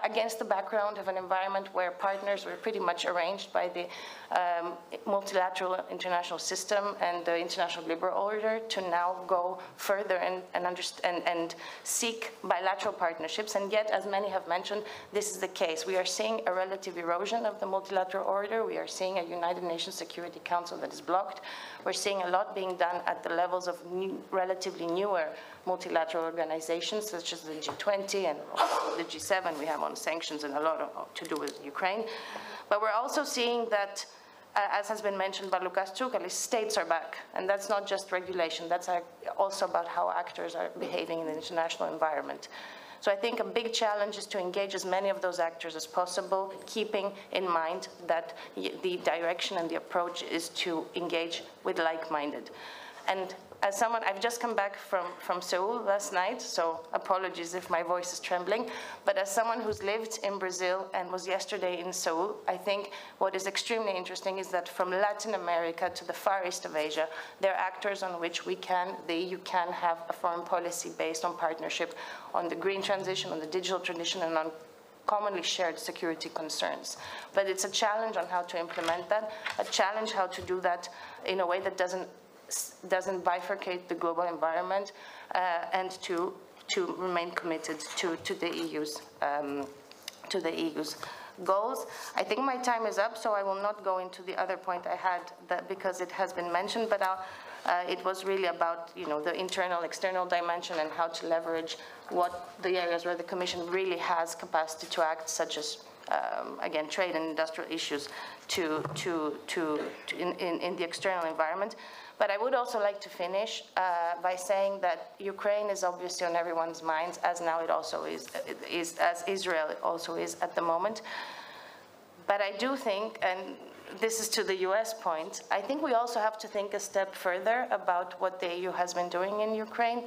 against the background of an environment where partners were pretty much arranged by the multilateral international system and the international liberal order, to now go further and seek bilateral partnerships. And yet, as many have mentioned, this is the case. We are seeing a relative erosion of the multilateral order. We are seeing a United Nations Security Council that is blocked. We're seeing a lot being done at the levels of relatively newer multilateral organizations, such as the G20 and the G7 we have on sanctions, and a lot to do with Ukraine. But we're also seeing that, as has been mentioned by Lucas Tsoukalis, states are back. And that's not just regulation. That's also about how actors are behaving in the international environment. So I think a big challenge is to engage as many of those actors as possible, keeping in mind that the direction and the approach is to engage with like-minded. And as someone, I've just come back from Seoul last night, so apologies if my voice is trembling, but as someone who's lived in Brazil and was yesterday in Seoul, I think what is extremely interesting is that from Latin America to the Far East of Asia, there are actors on which the EU can have a foreign policy based on partnership on the green transition, on the digital transition, and on commonly shared security concerns. But it's a challenge on how to implement that, a challenge how to do that in a way that doesn't bifurcate the global environment, and to remain committed to the EU's goals. I think my time is up, so I will not go into the other point I had because it has been mentioned, but it was really about the internal, external dimension and how to leverage what the areas where the Commission really has capacity to act, such as again, trade and industrial issues in the external environment. But I would also like to finish by saying that Ukraine is obviously on everyone's minds, as now it also is as Israel also is at the moment. But I do think, and this is to the US point, I think we also have to think a step further about what the EU has been doing in Ukraine,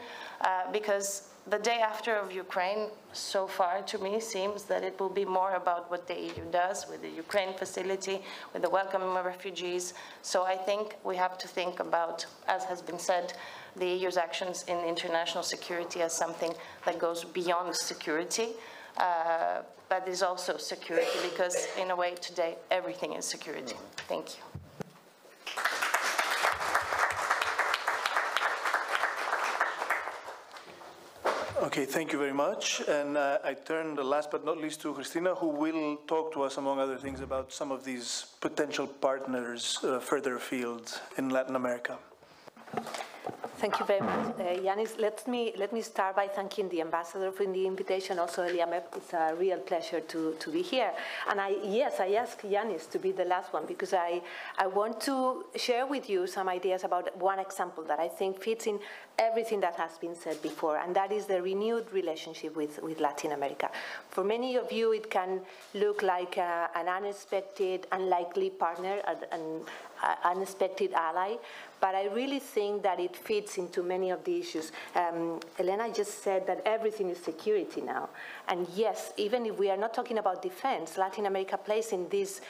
because the day after of Ukraine, so far to me, seems that it will be more about what the EU does with the Ukraine facility, with the welcoming of refugees. So I think we have to think about, as has been said, the EU's actions in international security as something that goes beyond security, but is also security, because in a way today, everything is security. Thank you. Okay, thank you very much. And I turn the last but not least to Christina, who will talk to us, among other things, about some of these potential partners further afield in Latin America. Thank you very much, Yanis. Let me start by thanking the ambassador for the invitation. Also, ELIAMEP, it's a real pleasure to be here. And I asked Yanis to be the last one because I want to share with you some ideas about one example that I think fits in everything that has been said before, and that is the renewed relationship with Latin America. For many of you, it can look like an unexpected, unlikely partner, an unexpected ally, but I really think that it fits into many of the issues. Elena just said that everything is security now. And yes, even if we are not talking about defense, Latin America plays in this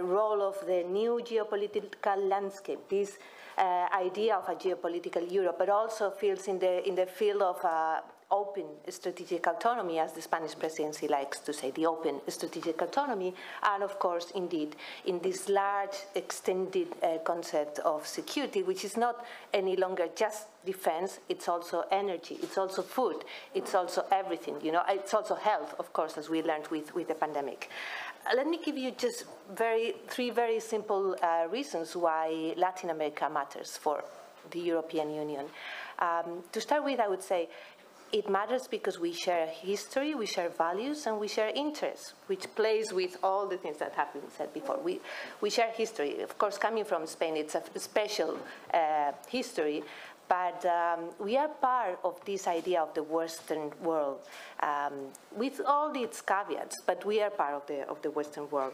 role of the new geopolitical landscape, this idea of a geopolitical Europe, but also feels in the field of open strategic autonomy, as the Spanish presidency likes to say, the open strategic autonomy, and of course, indeed, in this large, extended concept of security, which is not any longer just defense, it's also energy, it's also food, it's also everything, it's also health, of course, as we learned with the pandemic. Let me give you just three very simple reasons why Latin America matters for the European Union. To start with, I would say, it matters because we share history, we share values, and we share interests, which plays with all the things that have been said before. We share history. Of course, coming from Spain, it's a special history, but we are part of this idea of the Western world. with all its caveats, but we are part of the Western world.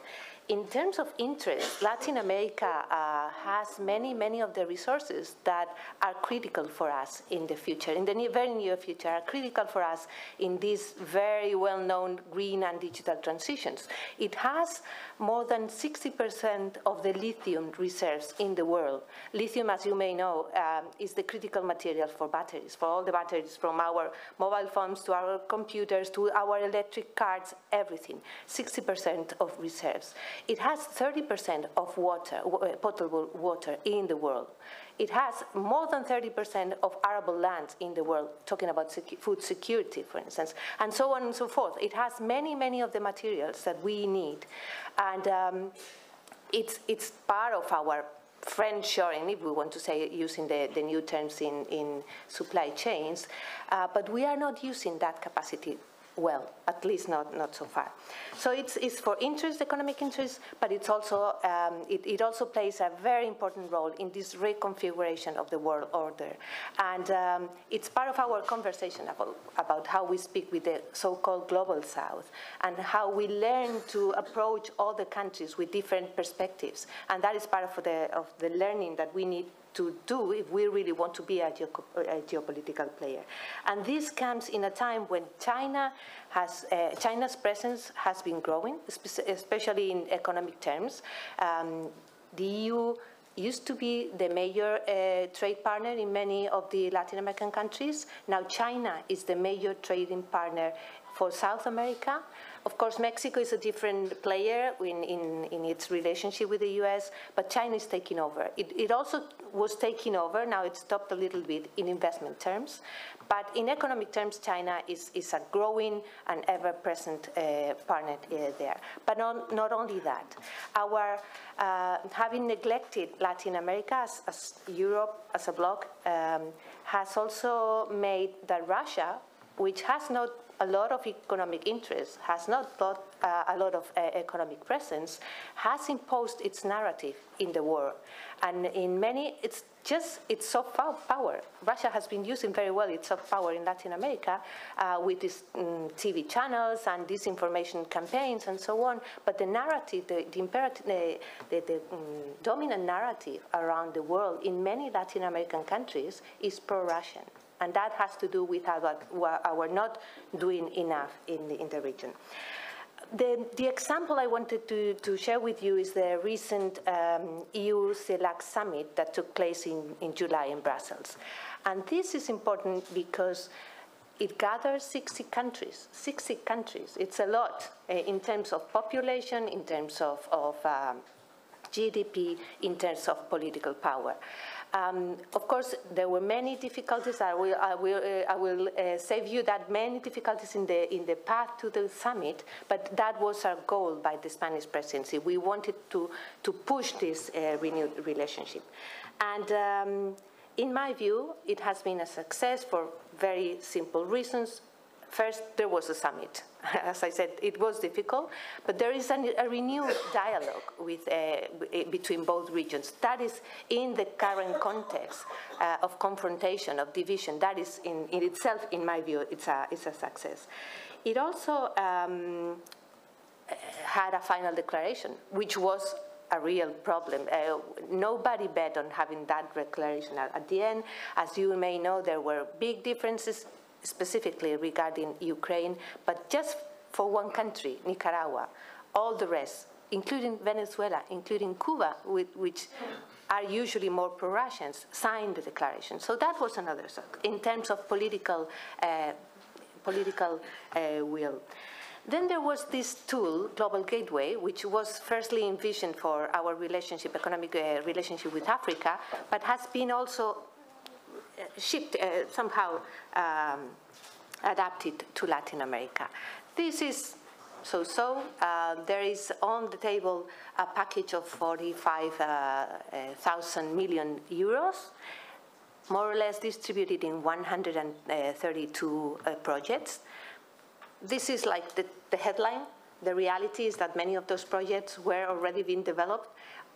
In terms of interest, Latin America has many of the resources that are critical for us in the future, in the very near future, are critical for us in these very well-known green and digital transitions. It has more than 60% of the lithium reserves in the world. Lithium, as you may know, is the critical material for batteries, for all the batteries, from our mobile phones to our computers to our electric cars, everything, 60% of reserves. It has 30% of water, potable water in the world. It has more than 30% of arable land in the world, talking about food security, for instance, and so on and so forth. It has many of the materials that we need. And it's part of our friend-shoring, if we want to say, using the new terms in supply chains, but we are not using that capacity well, at least not so far. So it's for interest, economic interest, but it's also it also plays a very important role in this reconfiguration of the world order, and it's part of our conversation about how we speak with the so-called global South and how we learn to approach all the countries with different perspectives, and that is part of the learning that we need to do if we really want to be a geopolitical player. And this comes in a time when China's presence has been growing, especially in economic terms. The EU used to be the major trade partner in many of the Latin American countries. Now China is the major trading partner for South America. Of course, Mexico is a different player in its relationship with the US, but China is taking over. It also was taking over, now it's stopped a little bit in investment terms, but in economic terms, China is a growing and ever-present partner there. But not only that, our having neglected Latin America as Europe as a bloc has also made that Russia, which has not a lot of economic interest, has not got a lot of economic presence, has imposed its narrative in the war. And in many, it's soft power. Russia has been using very well its soft power in Latin America with its TV channels and disinformation campaigns and so on. But the narrative, the dominant narrative around the world in many Latin American countries is pro-Russian. And that has to do with our not doing enough in the region. The example I wanted to share with you is the recent EU-CELAC summit that took place in July in Brussels. And this is important because it gathers 60 countries. 60 countries. It's a lot in terms of population, in terms of GDP, in terms of political power. Of course, there were many difficulties. I will save you that many difficulties in the path to the summit, but that was our goal by the Spanish presidency. We wanted to push this renewed relationship. And in my view, it has been a success for very simple reasons. First, there was a summit. As I said, it was difficult, but there is a renewed dialogue between both regions. That is in the current context of confrontation, of division. That is in itself, in my view, it's a success. It also had a final declaration, which was a real problem. Nobody bet on having that declaration at the end. As you may know, there were big differences specifically regarding Ukraine, but just for one country, Nicaragua. All the rest, including Venezuela, including Cuba, which are usually more pro-Russians, signed the declaration. So that was another success in terms of political will. Then there was this tool, Global Gateway, which was firstly envisioned for our relationship, economic relationship with Africa, but has been also shipped, somehow adapted to Latin America. This is so-so. There is on the table a package of 45,000 million euros, more or less distributed in 132 projects. This is like the headline. The reality is that many of those projects were already being developed.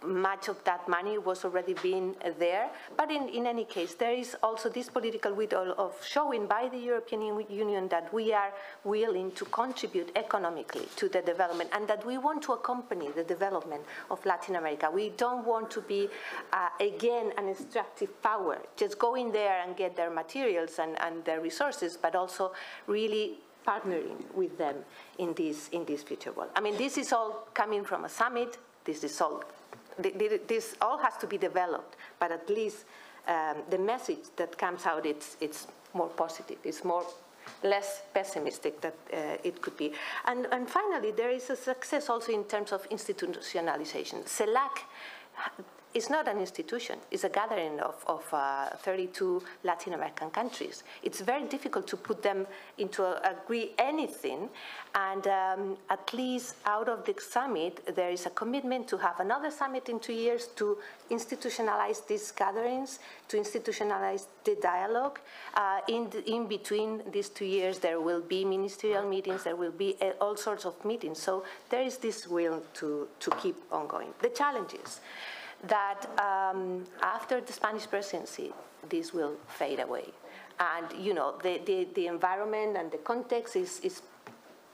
Much of that money was already being there. But in any case, there is also this political will of showing by the European Union that we are willing to contribute economically to the development and that we want to accompany the development of Latin America. We don't want to be, again, an extractive power, just go in there and get their materials and their resources, but also really partnering with them in this future world. I mean, this is all coming from a summit. This all has to be developed, but at least the message that comes out, it's more positive. It's less pessimistic that it could be. And finally, there is a success also in terms of institutionalization. CELAC is not an institution. It's a gathering of 32 Latin American countries. It's very difficult to put them into agree anything. And at least out of the summit, there is a commitment to have another summit in 2 years to institutionalize these gatherings, to institutionalize the dialogue. In between these 2 years, there will be ministerial meetings, there will be all sorts of meetings. So there is this will to keep on going. The challenges that after the Spanish presidency, this will fade away. And, you know, the environment and the context is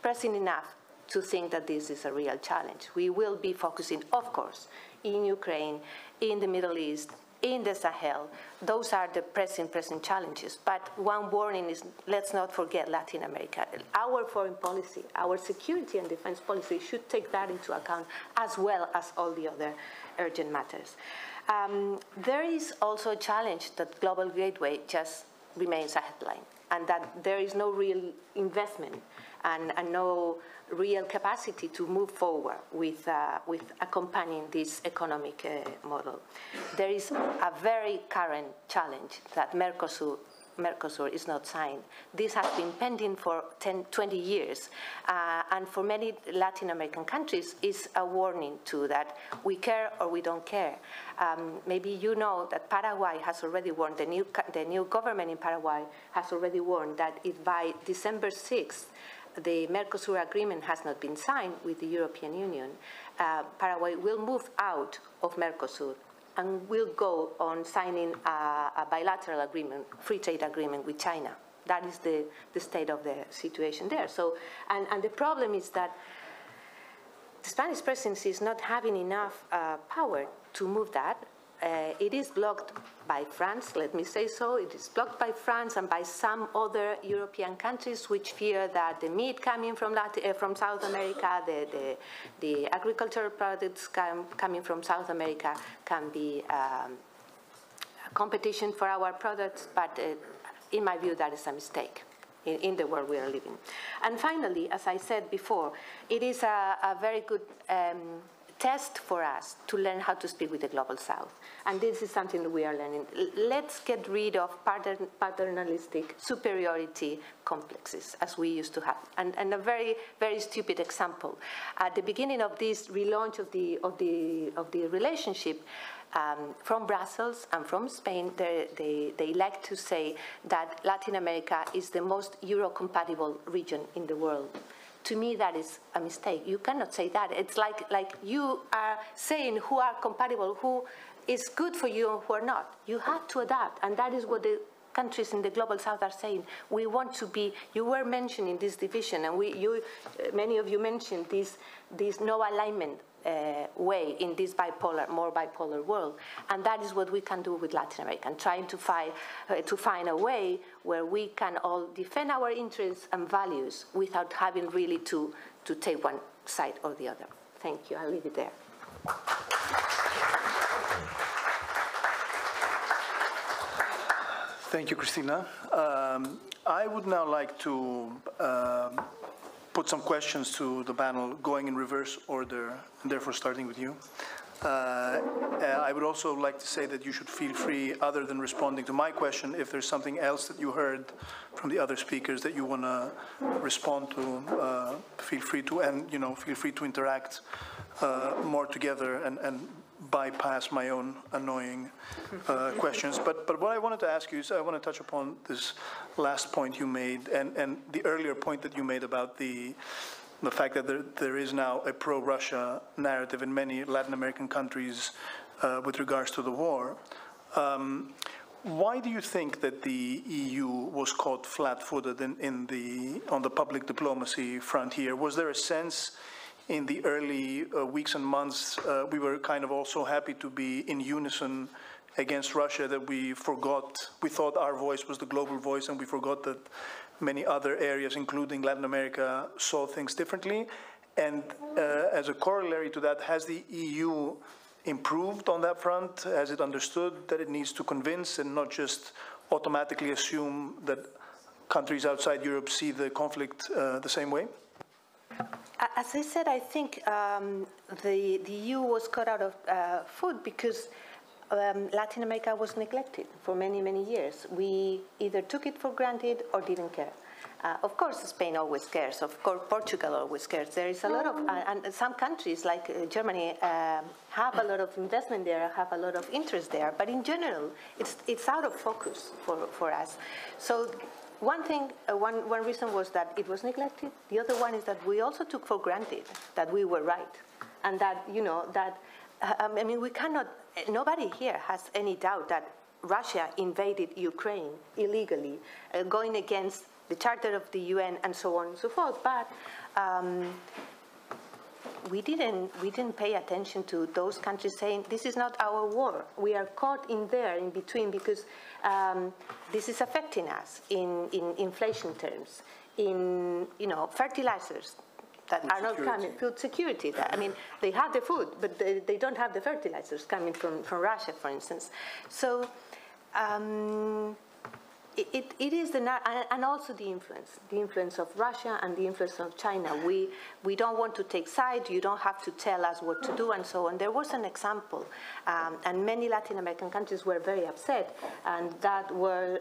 pressing enough to think that this is a real challenge. We will be focusing, of course, in Ukraine, in the Middle East, in the Sahel. Those are the present challenges. But one warning is, let's not forget Latin America. Our foreign policy, our security and defense policy should take that into account, as well as all the other urgent matters. There is also a challenge that Global Gateway just remains a headline, and that there is no real investment and no real capacity to move forward with accompanying this economic model. There is a very current challenge that Mercosur is not signed. This has been pending for 20 years. And for many Latin American countries, is a warning to that we care or we don't care. Maybe you know that Paraguay has already warned, the new government in Paraguay has already warned that if by December 6th, the Mercosur agreement has not been signed with the European Union, Paraguay will move out of Mercosur and will go on signing a bilateral agreement, free trade agreement with China. That is the state of the situation there. So, and the problem is that the Spanish presidency is not having enough power to move that. It is blocked by France, let me say so. It is blocked by France and by some other European countries which fear that the meat coming from South America, the agricultural products coming from South America can be a competition for our products, but in my view, that is a mistake in the world we are living. And finally, as I said before, it is a very good test for us to learn how to speak with the Global South. And this is something that we are learning. Let's get rid of paternalistic superiority complexes, as we used to have. And a very, very stupid example. At the beginning of this relaunch of the relationship, from Brussels and from Spain, they like to say that Latin America is the most Euro-compatible region in the world. To me, that is a mistake. You cannot say that. It's like you are saying who are compatible, who is good for you and who are not. You have to adapt, and that is what the countries in the Global South are saying. We want to be, you were mentioning this division, and many of you mentioned this no alignment way in this more bipolar world, and that is what we can do with Latin America, and trying to find a way where we can all defend our interests and values without having really to take one side or the other. Thank you. I'll leave it there. Thank you, Christina. I would now like to put some questions to the panel, going in reverse order, and therefore starting with you. I would also like to say that you should feel free, other than responding to my question, if there's something else that you heard from the other speakers that you want to respond to, feel free to, and feel free to interact more together and bypass my own annoying questions. But what I wanted to ask you is, I want to touch upon this last point you made and the earlier point that you made about the the fact that there is now a pro-Russia narrative in many Latin American countries with regards to the war. Why do you think that the EU was caught flat-footed on the public diplomacy front here? Was there a sense in the early weeks and months we were kind of also happy to be in unison against Russia, that we thought our voice was the global voice, and we forgot that many other areas, including Latin America, saw things differently? And as a corollary to that, has the EU improved on that front? Has it understood that it needs to convince and not just automatically assume that countries outside Europe see the conflict the same way? As I said, I think the EU was caught out of foot because Latin America was neglected for many, many years. We either took it for granted or didn't care. Of course, Spain always cares. Of course, Portugal always cares. There is a lot of, and some countries like Germany have a lot of investment there, have a lot of interest there. But in general, it's out of focus for us. So one thing, one reason was that it was neglected. The other one is that we also took for granted that we were right, and that I mean, we cannot. Nobody here has any doubt that Russia invaded Ukraine illegally, going against the Charter of the UN and so on and so forth. But we didn't pay attention to those countries saying this is not our war. We are caught in between because this is affecting us in inflation terms, in fertilizers that are not coming, food security. I mean, they have the food, but they don't have the fertilizers coming from Russia, for instance. So it is and also the influence of Russia and the influence of China. We don't want to take sides. You don't have to tell us what to do and so on. There was an example, and many Latin American countries were very upset, and that were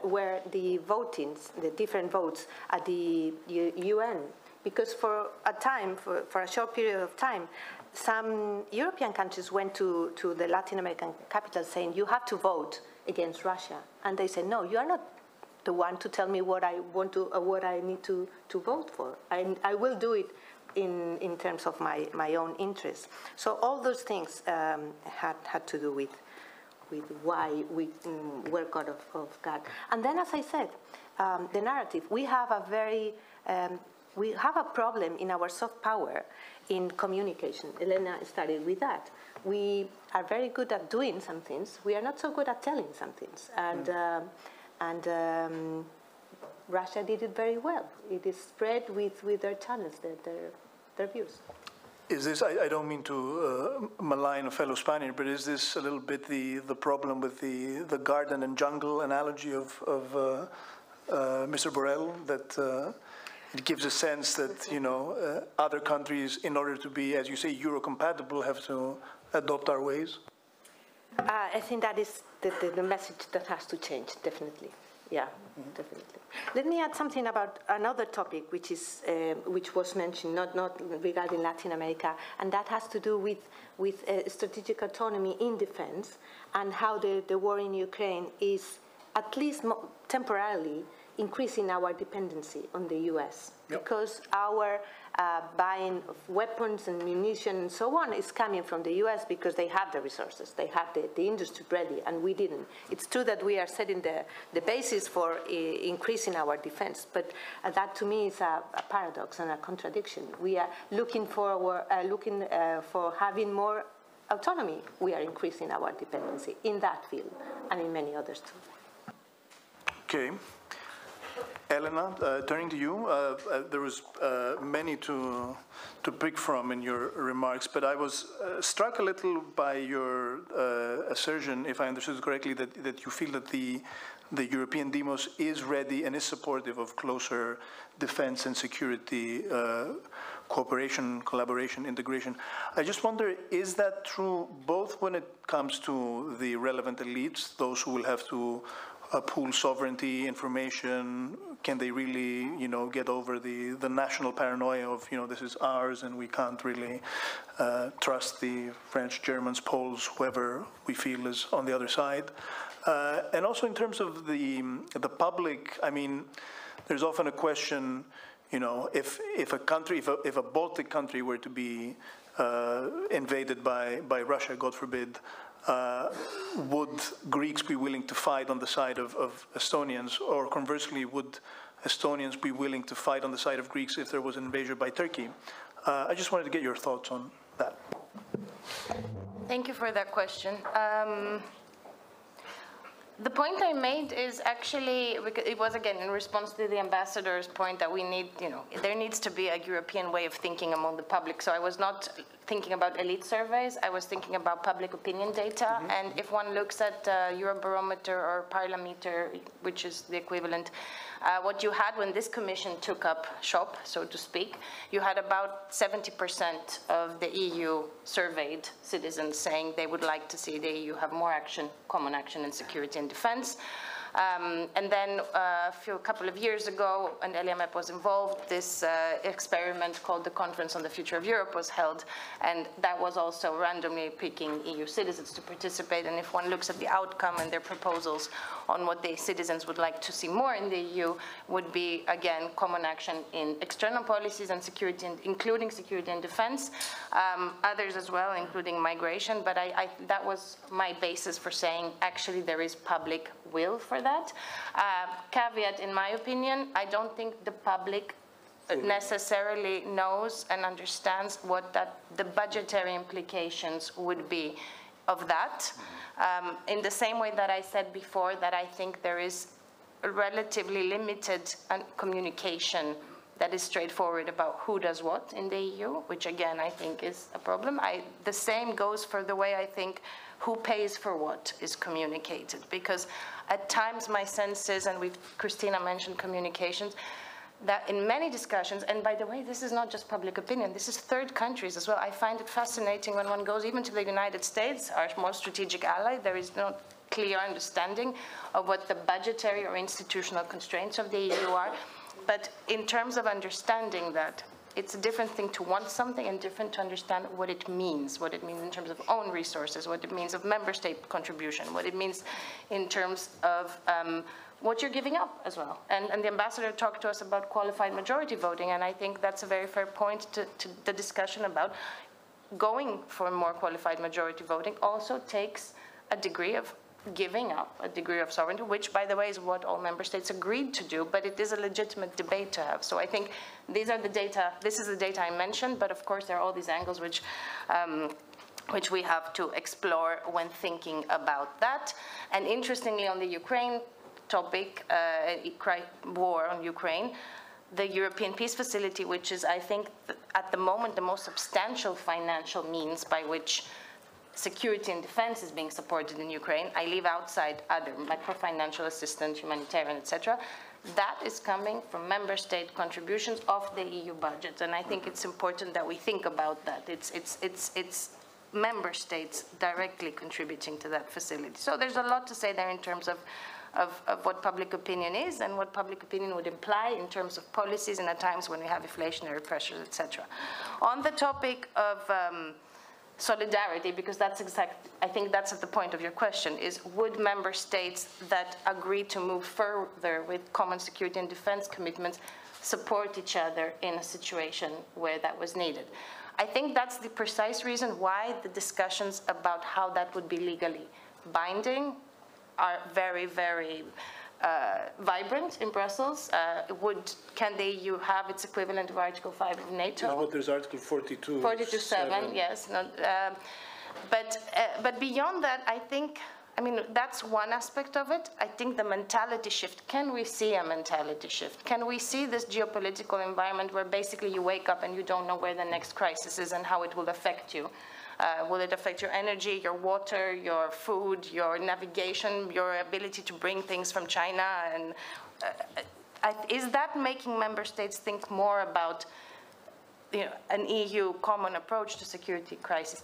the votings, the different votes at the UN. Because for a short period of time, some European countries went to the Latin American capital saying, you have to vote against Russia. And they said, no, you are not the one to tell me what I want to, what I need to vote for. I will do it in terms of my own interests. So all those things had to do with why we were caught off guard. And then, as I said, the narrative, we have a problem in our soft power in communication. Elena started with that. We are very good at doing some things. We are not so good at telling some things. And Russia did it very well. It is spread with their channels, their views. Is this, I don't mean to malign a fellow Spaniard, but is this a little bit the problem with the garden and jungle analogy of Mr. Borrell, that it gives a sense that, other countries, in order to be, as you say, Euro-compatible, have to adopt our ways? I think that is the message that has to change, definitely. Yeah, definitely. Let me add something about another topic, which was mentioned, not regarding Latin America, and that has to do with strategic autonomy in defense, and how the war in Ukraine is, at least temporarily, increasing our dependency on the US. Yep. Because our buying of weapons and munitions and so on is coming from the US because they have the resources, they have the industry ready, and we didn't. It's true that we are setting the basis for increasing our defense, but that to me is a paradox and a contradiction. We are looking for having more autonomy. We are increasing our dependency in that field and in many others too. Okay. Elena, turning to you, there was many to pick from in your remarks, but I was struck a little by your assertion, if I understood correctly, that you feel that the European demos is ready and is supportive of closer defense and security cooperation, collaboration, integration. I just wonder, is that true both when it comes to the relevant elites, those who will have to pool sovereignty, information? Can they really, get over the national paranoia of, this is ours and we can't really trust the French, Germans, Poles, whoever we feel is on the other side? And also in terms of the public, I mean, there's often a question, You know, if a Baltic country were to be invaded by Russia, God forbid, would Greeks be willing to fight on the side of Estonians, or conversely, would Estonians be willing to fight on the side of Greeks if there was an invasion by Turkey? I just wanted to get your thoughts on that. Thank you for that question. The point I made is actually, it was again in response to the ambassador's point that we need, there needs to be a European way of thinking among the public. So I was not thinking about elite surveys, I was thinking about public opinion data. And if one looks at Eurobarometer or Parliameter, which is the equivalent, what you had when this commission took up shop, so to speak, you had about 70% of the EU surveyed citizens saying they would like to see the EU have more action, common action in security and defense. And then a couple of years ago, and ELIAMEP was involved, this experiment called the Conference on the Future of Europe was held, and that was also randomly picking EU citizens to participate. And if one looks at the outcome and their proposals on what the citizens would like to see more in the EU, would be, again, common action in external policies and security, including security and defense, others as well, including migration. But that was my basis for saying, actually, there is public will for that. Caveat, in my opinion, I don't think the public necessarily knows and understands what the budgetary implications would be of that. In the same way that I said before, that I think there is a relatively limited communication that is straightforward about who does what in the EU, which again I think is a problem. The same goes for the way I think who pays for what is communicated, because at times my sense is, and Christina mentioned communications, that in many discussions, and by the way, this is not just public opinion, this is third countries as well. I find it fascinating when one goes even to the United States, our most strategic ally, there is no clear understanding of what the budgetary or institutional constraints of the EU are. But in terms of understanding that, it's a different thing to want something and different to understand what it means in terms of own resources, what it means of member state contribution, what it means in terms of what you're giving up as well. And the ambassador talked to us about qualified majority voting, and I think that's a very fair point to the discussion about going for more qualified majority voting also takes a degree of giving up a degree of sovereignty, which, by the way, is what all member states agreed to do, but it is a legitimate debate to have. So I think these are the data, this is the data I mentioned, but of course there are all these angles which we have to explore when thinking about that. And interestingly, on the Ukraine topic, war on Ukraine, the European Peace Facility, which is, I think, at the moment, the most substantial financial means by which security and defense is being supported in Ukraine. I leave outside other macro-financial assistance, humanitarian, etc. That is coming from member state contributions of the EU budget, and I think it's important that we think about that. It's member states directly contributing to that facility. So there's a lot to say there in terms of what public opinion is and what public opinion would imply in terms of policies and at times when we have inflationary pressures, etc. On the topic of solidarity, because that's I think that's at the point of your question, is would member states that agree to move further with common security and defense commitments support each other in a situation where that was needed? I think that's the precise reason why the discussions about how that would be legally binding are very, very vibrant in Brussels. Can the EU have its equivalent of Article 5 of NATO? No, there's Article 42. 42.7, yes. But beyond that, I mean, that's one aspect of it. I think the mentality shift, can we see a mentality shift? Can we see this geopolitical environment where basically you wake up and you don't know where the next crisis is and how it will affect you? Will it affect your energy, your water, your food, your navigation, your ability to bring things from China? And is that making member states think more about an EU common approach to security crisis?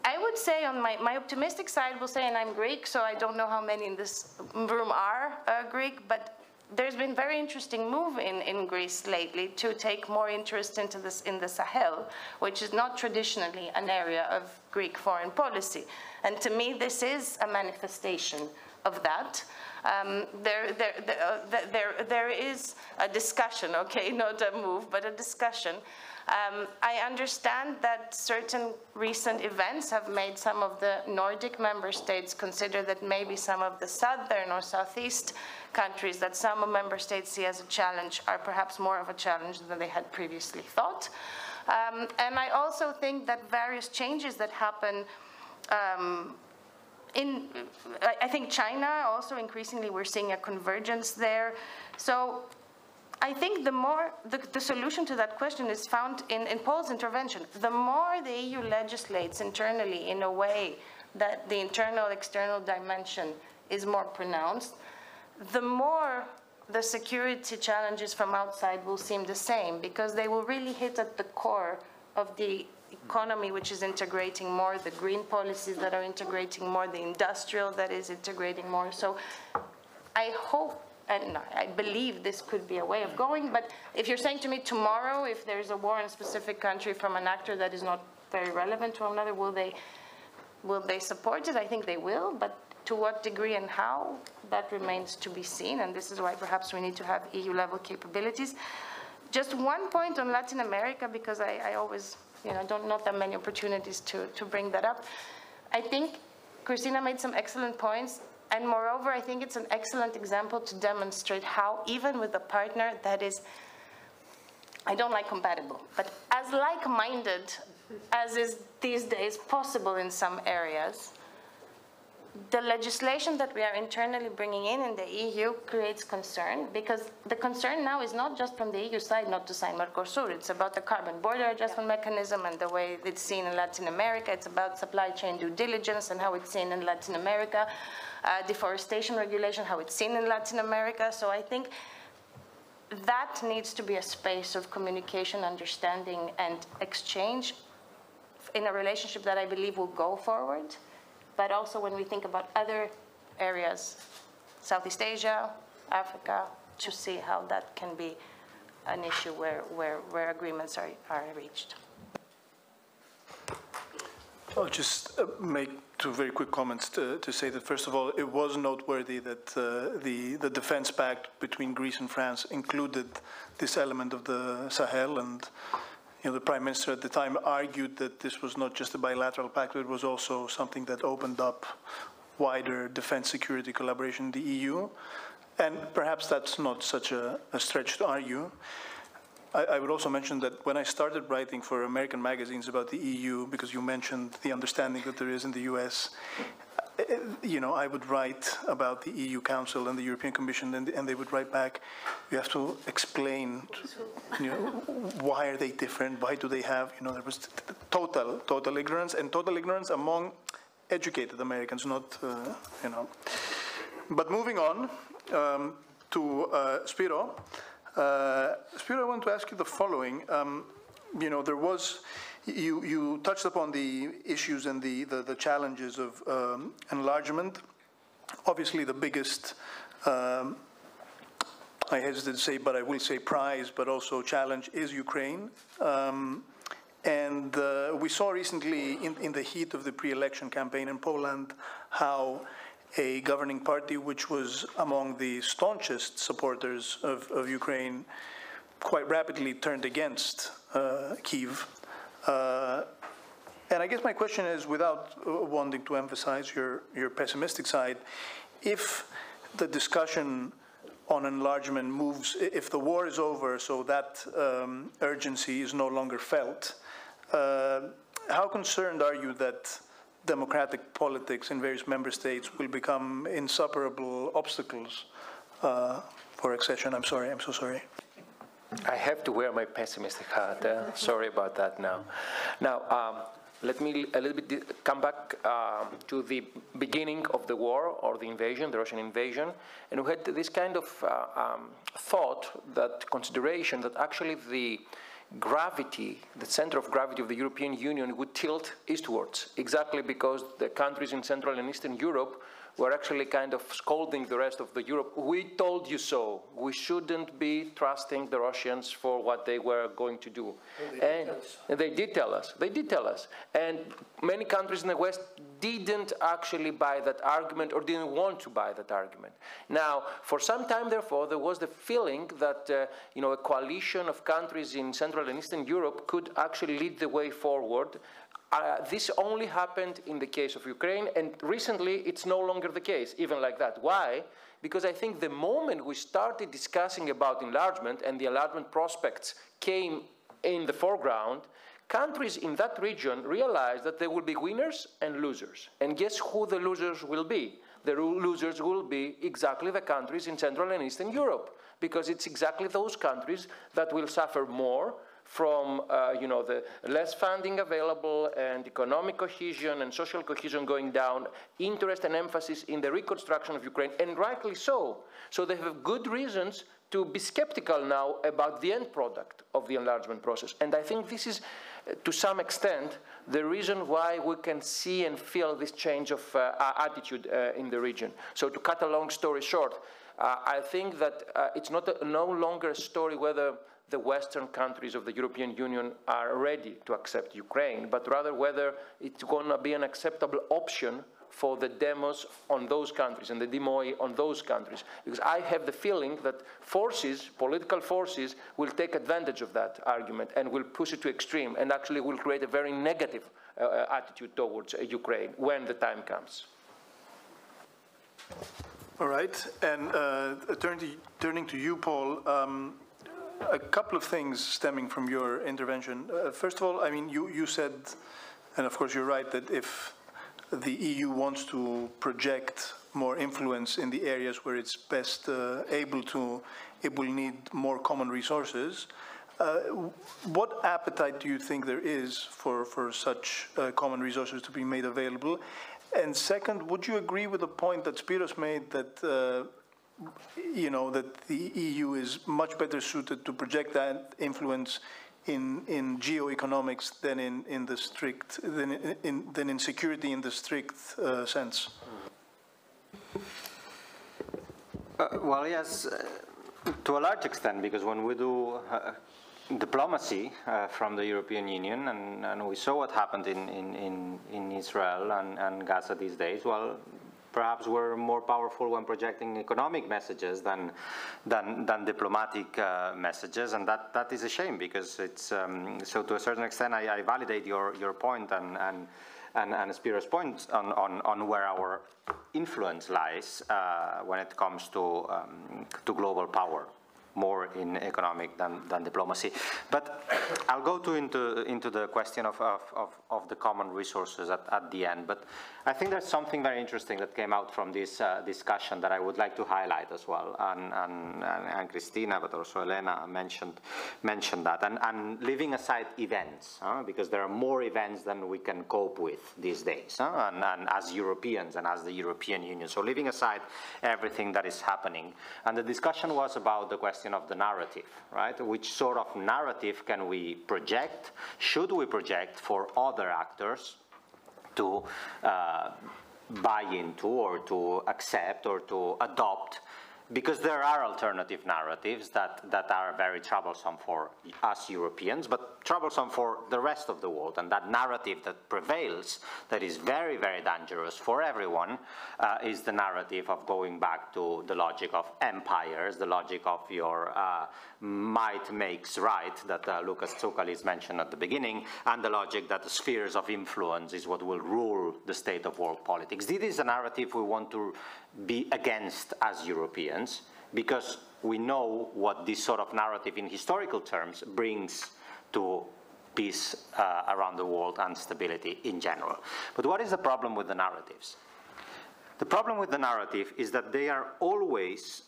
I would say on my optimistic side will say, and I'm Greek, so I don't know how many in this room are Greek, but there's been very interesting move in Greece lately to take more interest into this in the Sahel, which is not traditionally an area of Greek foreign policy. And to me, this is a manifestation of that. There is a discussion, okay, not a move, but a discussion. I understand that certain recent events have made some of the Nordic member states consider that maybe some of the southern or southeast countries that some member states see as a challenge are perhaps more of a challenge than they had previously thought. And I also think that various changes that happen I think China also increasingly we're seeing a convergence there. So I think the solution to that question is found in Paul's intervention. The more the EU legislates internally in a way that the internal-external dimension is more pronounced, the more the security challenges from outside will seem the same, because they will really hit at the core of the economy, which is integrating more, the green policies that are integrating more, the industrial that is integrating more. So I hope and I believe this could be a way of going, but if you're saying to me tomorrow, if there's a war in a specific country from an actor that is not very relevant to another, will they support it? I think they will, but to what degree and how, that remains to be seen, and this is why perhaps we need to have EU-level capabilities. Just one point on Latin America, because I always, not that many opportunities to bring that up. I think Christina made some excellent points. And moreover, I think it's an excellent example to demonstrate how, even with a partner that is, I don't like compatible, but as like-minded as is these days possible in some areas, the legislation that we are internally bringing in the EU creates concern, because the concern now is not just from the EU side not to sign Mercosur. It's about the carbon border adjustment mechanism and the way it's seen in Latin America. It's about supply chain due diligence and how it's seen in Latin America. Deforestation regulation, how it's seen in Latin America. So I think that needs to be a space of communication, understanding, and exchange in a relationship that I believe will go forward. But also when we think about other areas, Southeast Asia, Africa, to see how that can be an issue where agreements are reached. I'll just make two very quick comments to say that, first of all, it was noteworthy that the defense pact between Greece and France included this element of the Sahel, and the Prime Minister at the time argued that this was not just a bilateral pact, it was also something that opened up wider defense security collaboration in the EU. And perhaps that's not such a stretch to argue. I would also mention that when I started writing for American magazines about the EU, because you mentioned the understanding that there is in the US, I would write about the EU Council and the European Commission, and they would write back, you have to explain, why are they different, why do they have, there was total ignorance, and total ignorance among educated Americans, not, But moving on to Spiro. Spiro, I want to ask you the following. There was, you touched upon the issues and the challenges of enlargement. Obviously, the biggest, I hesitate to say, but I will say prize, but also challenge is Ukraine. And we saw recently in the heat of the pre-election campaign in Poland how a governing party which was among the staunchest supporters of Ukraine quite rapidly turned against Kyiv. And I guess my question is, without wanting to emphasize your pessimistic side, if the discussion on enlargement moves, if the war is over so that urgency is no longer felt, how concerned are you that democratic politics in various member states will become insuperable obstacles for accession? I'm sorry, I'm so sorry. I have to wear my pessimistic hat. Sorry about that now. Now, let me a little bit come back to the beginning of the war, or the invasion, the Russian invasion, and we had this kind of thought, that consideration that actually the gravity, the center of gravity of the European Union would tilt eastwards, exactly because the countries in Central and Eastern Europe were actually kind of scolding the rest of the Europe. We told you so. We shouldn't be trusting the Russians for what they were going to do. And they did tell us. They did tell us. And many countries in the West didn't actually buy that argument or didn't want to buy that argument. Now, for some time, therefore, there was the feeling that a coalition of countries in Central and Eastern Europe could actually lead the way forward. This only happened in the case of Ukraine, and recently it's no longer the case, even like that. Why? Because I think the moment we started discussing about enlargement and the enlargement prospects came in the foreground, countries in that region realized that there will be winners and losers. And guess who the losers will be? The losers will be exactly the countries in Central and Eastern Europe, because it's exactly those countries that will suffer more from the less funding available and economic cohesion and social cohesion going down, interest and emphasis in the reconstruction of Ukraine, and rightly so. So they have good reasons to be skeptical now about the end product of the enlargement process. And I think this is, to some extent, the reason why we can see and feel this change of attitude in the region. So to cut a long story short, I think that it's no longer a story whether the Western countries of the European Union are ready to accept Ukraine, but rather whether it's going to be an acceptable option for the demos on those countries and the demoi on those countries. Because I have the feeling that forces, political forces, will take advantage of that argument and will push it to extreme and actually will create a very negative attitude towards Ukraine when the time comes. All right, and turning to you, Paul, a couple of things stemming from your intervention. First of all, I mean, you said, and of course you're right, that if the EU wants to project more influence in the areas where it's best able to, it will need more common resources. What appetite do you think there is for such common resources to be made available? And second, would you agree with the point that Spiros made that that the EU is much better suited to project that influence in geoeconomics than in the strict than in security in the strict sense? Well, yes, to a large extent, because when we do diplomacy from the European Union, and we saw what happened in Israel and Gaza these days, well, perhaps we're more powerful when projecting economic messages than diplomatic messages, and that is a shame, because it's so to a certain extent I validate your point and Spiros' point on where our influence lies when it comes to global power, more in economic than diplomacy. But I'll go into the question of the common resources at the end. But I think there's something very interesting that came out from this discussion that I would like to highlight as well. And Christina, but also Elena mentioned that. And leaving aside events, because there are more events than we can cope with these days, and as Europeans and as the European Union. So leaving aside everything that is happening. And the discussion was about the question of the narrative, right? Which sort of narrative can we project? Should we project for other actors to buy into or to accept or to adopt? Because there are alternative narratives that are very troublesome for us Europeans, but troublesome for the rest of the world. And that narrative that prevails, that is very, very dangerous for everyone, is the narrative of going back to the logic of empires, the logic of your might makes right, that Lucas Tsoukalis mentioned at the beginning, and the logic that the spheres of influence is what will rule the state of world politics. This is a narrative we want to be against as Europeans, because we know what this sort of narrative in historical terms brings to peace around the world and stability in general. But what is the problem with the narratives? The problem with the narrative is that they are always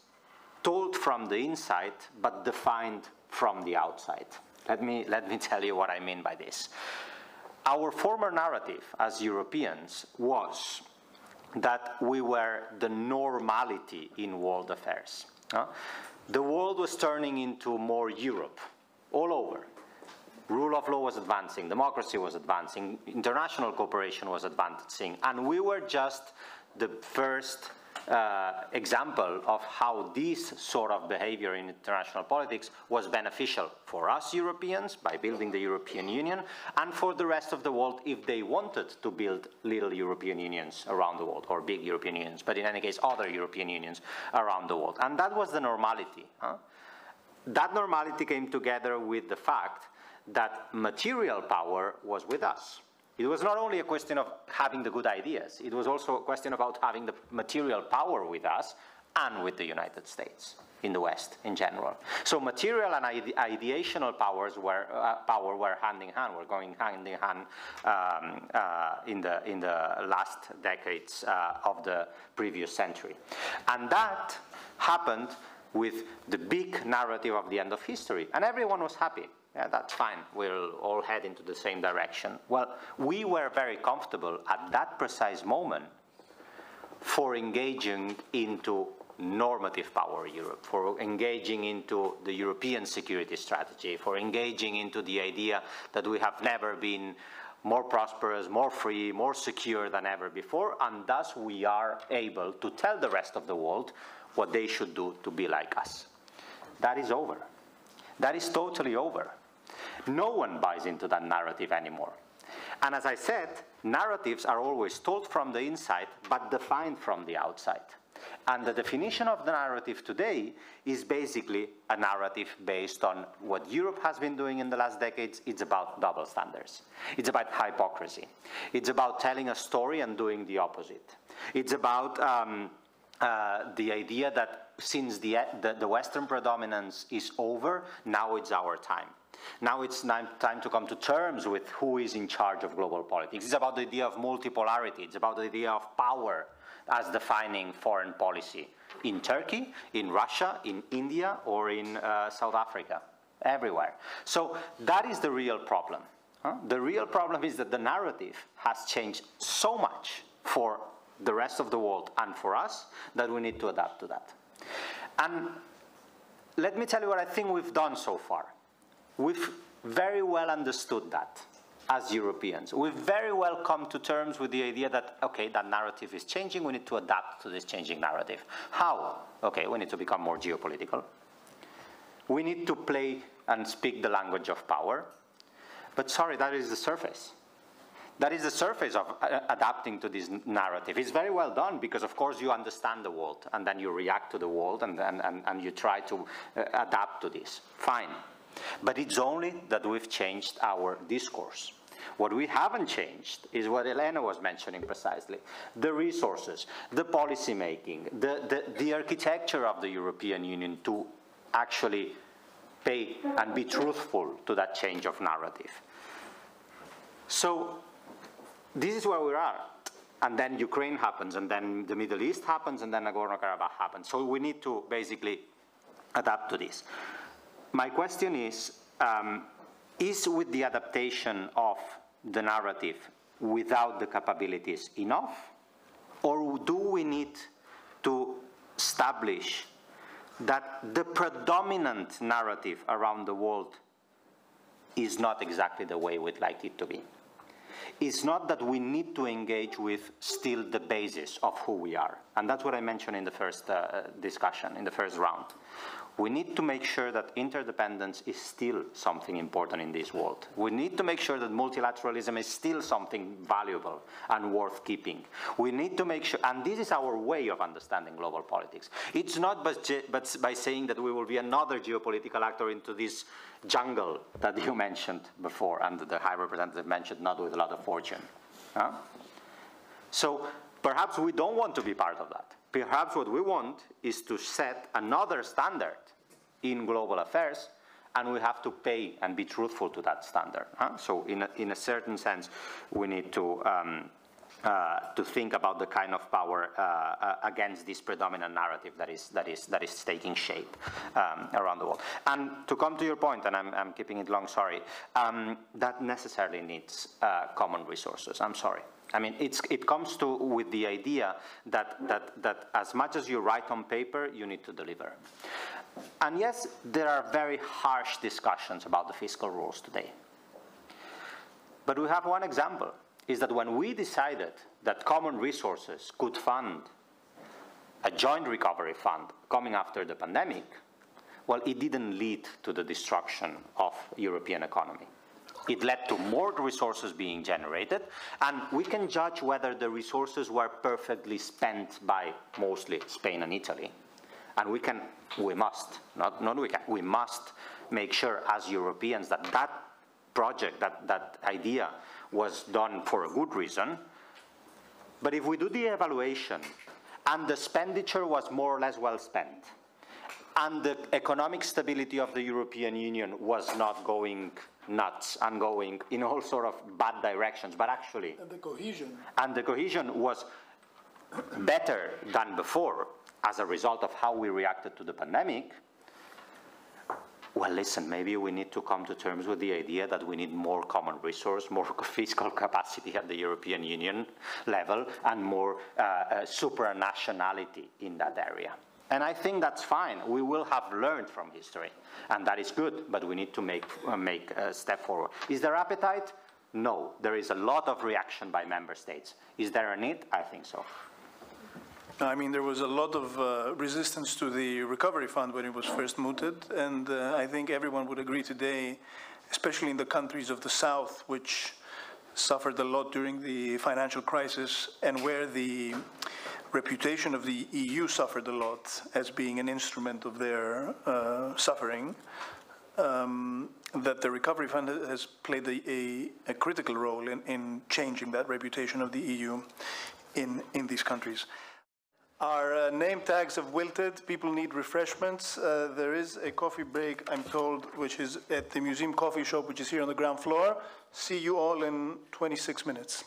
told from the inside, but defined from the outside. Let me tell you what I mean by this. Our former narrative as Europeans was that we were the normality in world affairs. The world was turning into more Europe all over. Rule of law was advancing, democracy was advancing, international cooperation was advancing, and we were just the first example of how this sort of behavior in international politics was beneficial for us Europeans by building the European Union, and for the rest of the world if they wanted to build little European unions around the world, or big European unions, but in any case other European unions around the world. And that was the normality. That normality came together with the fact that material power was with us. It was not only a question of having the good ideas, it was also a question about having the material power with us and with the United States, in the West in general. So material and ideational powers were hand in hand, were going hand in hand in the last decades of the previous century. And that happened with the big narrative of the end of history, and everyone was happy. Yeah, that's fine, we'll all head into the same direction. Well, we were very comfortable at that precise moment for engaging into normative power Europe, for engaging into the European security strategy, for engaging into the idea that we have never been more prosperous, more free, more secure than ever before, and thus we are able to tell the rest of the world what they should do to be like us. That is over. That is totally over. No one buys into that narrative anymore. And as I said, narratives are always told from the inside, but defined from the outside. And the definition of the narrative today is basically a narrative based on what Europe has been doing in the last decades. It's about double standards. It's about hypocrisy. It's about telling a story and doing the opposite. It's about the idea that since the Western predominance is over, now it's our time. Now it's time to come to terms with who is in charge of global politics. It's about the idea of multipolarity. It's about the idea of power as defining foreign policy in Turkey, in Russia, in India, or in South Africa, everywhere. So that is the real problem. The real problem is that the narrative has changed so much for the rest of the world and for us that we need to adapt to that. And let me tell you what I think we've done so far. We've very well understood that as Europeans. We've very well come to terms with the idea that, okay, that narrative is changing, we need to adapt to this changing narrative. How? Okay, we need to become more geopolitical. We need to play and speak the language of power. But sorry, that is the surface. That is the surface of adapting to this narrative. It's very well done because, of course, you understand the world and then you react to the world and you try to adapt to this. Fine. But it's only that we've changed our discourse. What we haven't changed is what Elena was mentioning precisely. The resources, the policy making, the architecture of the European Union to actually pay and be truthful to that change of narrative. So this is where we are. And then Ukraine happens, and then the Middle East happens, and then Nagorno-Karabakh happens. So we need to basically adapt to this. My question is with the adaptation of the narrative without the capabilities enough? Or do we need to establish that the predominant narrative around the world is not exactly the way we'd like it to be? It's not that we need to engage with still the basis of who we are. And that's what I mentioned in the first discussion, in the first round. We need to make sure that interdependence is still something important in this world. We need to make sure that multilateralism is still something valuable and worth keeping. We need to make sure, and this is our way of understanding global politics. It's not but by saying that we will be another geopolitical actor into this jungle that you mentioned before, and the High Representative mentioned, not with a lot of fortune. So perhaps we don't want to be part of that. Perhaps what we want is to set another standard in global affairs, and we have to pay and be truthful to that standard. So in a certain sense, we need to think about the kind of power against this predominant narrative that is taking shape around the world. And to come to your point, and I'm keeping it long, sorry, that necessarily needs common resources. I'm sorry. I mean, it comes with the idea that as much as you write on paper, you need to deliver. And yes, there are very harsh discussions about the fiscal rules today. But we have one example, is that when we decided that common resources could fund a joint recovery fund coming after the pandemic, well, it didn't lead to the destruction of European economy. It led to more resources being generated, and we can judge whether the resources were perfectly spent by mostly Spain and Italy. And we must make sure as Europeans that that project, that idea was done for a good reason. But if we do the evaluation and the expenditure was more or less well spent, and the economic stability of the European Union was not going nuts and going in all sort of bad directions, but actually... And the cohesion was better than before as a result of how we reacted to the pandemic, well, listen, maybe we need to come to terms with the idea that we need more common resource, more fiscal capacity at the European Union level, and more supranationality in that area. And I think that's fine. We will have learned from history, and that is good, but we need to make a step forward. Is there appetite? No. There is a lot of reaction by member states. Is there a need? I think so. I mean, there was a lot of resistance to the recovery fund when it was first mooted, and I think everyone would agree today, especially in the countries of the South, which suffered a lot during the financial crisis, and where the reputation of the EU suffered a lot as being an instrument of their suffering, that the recovery fund has played a critical role in changing that reputation of the EU in these countries. Our name tags have wilted. People need refreshments. There is a coffee break, I'm told, which is at the museum coffee shop, which is here on the ground floor. See you all in 26 minutes.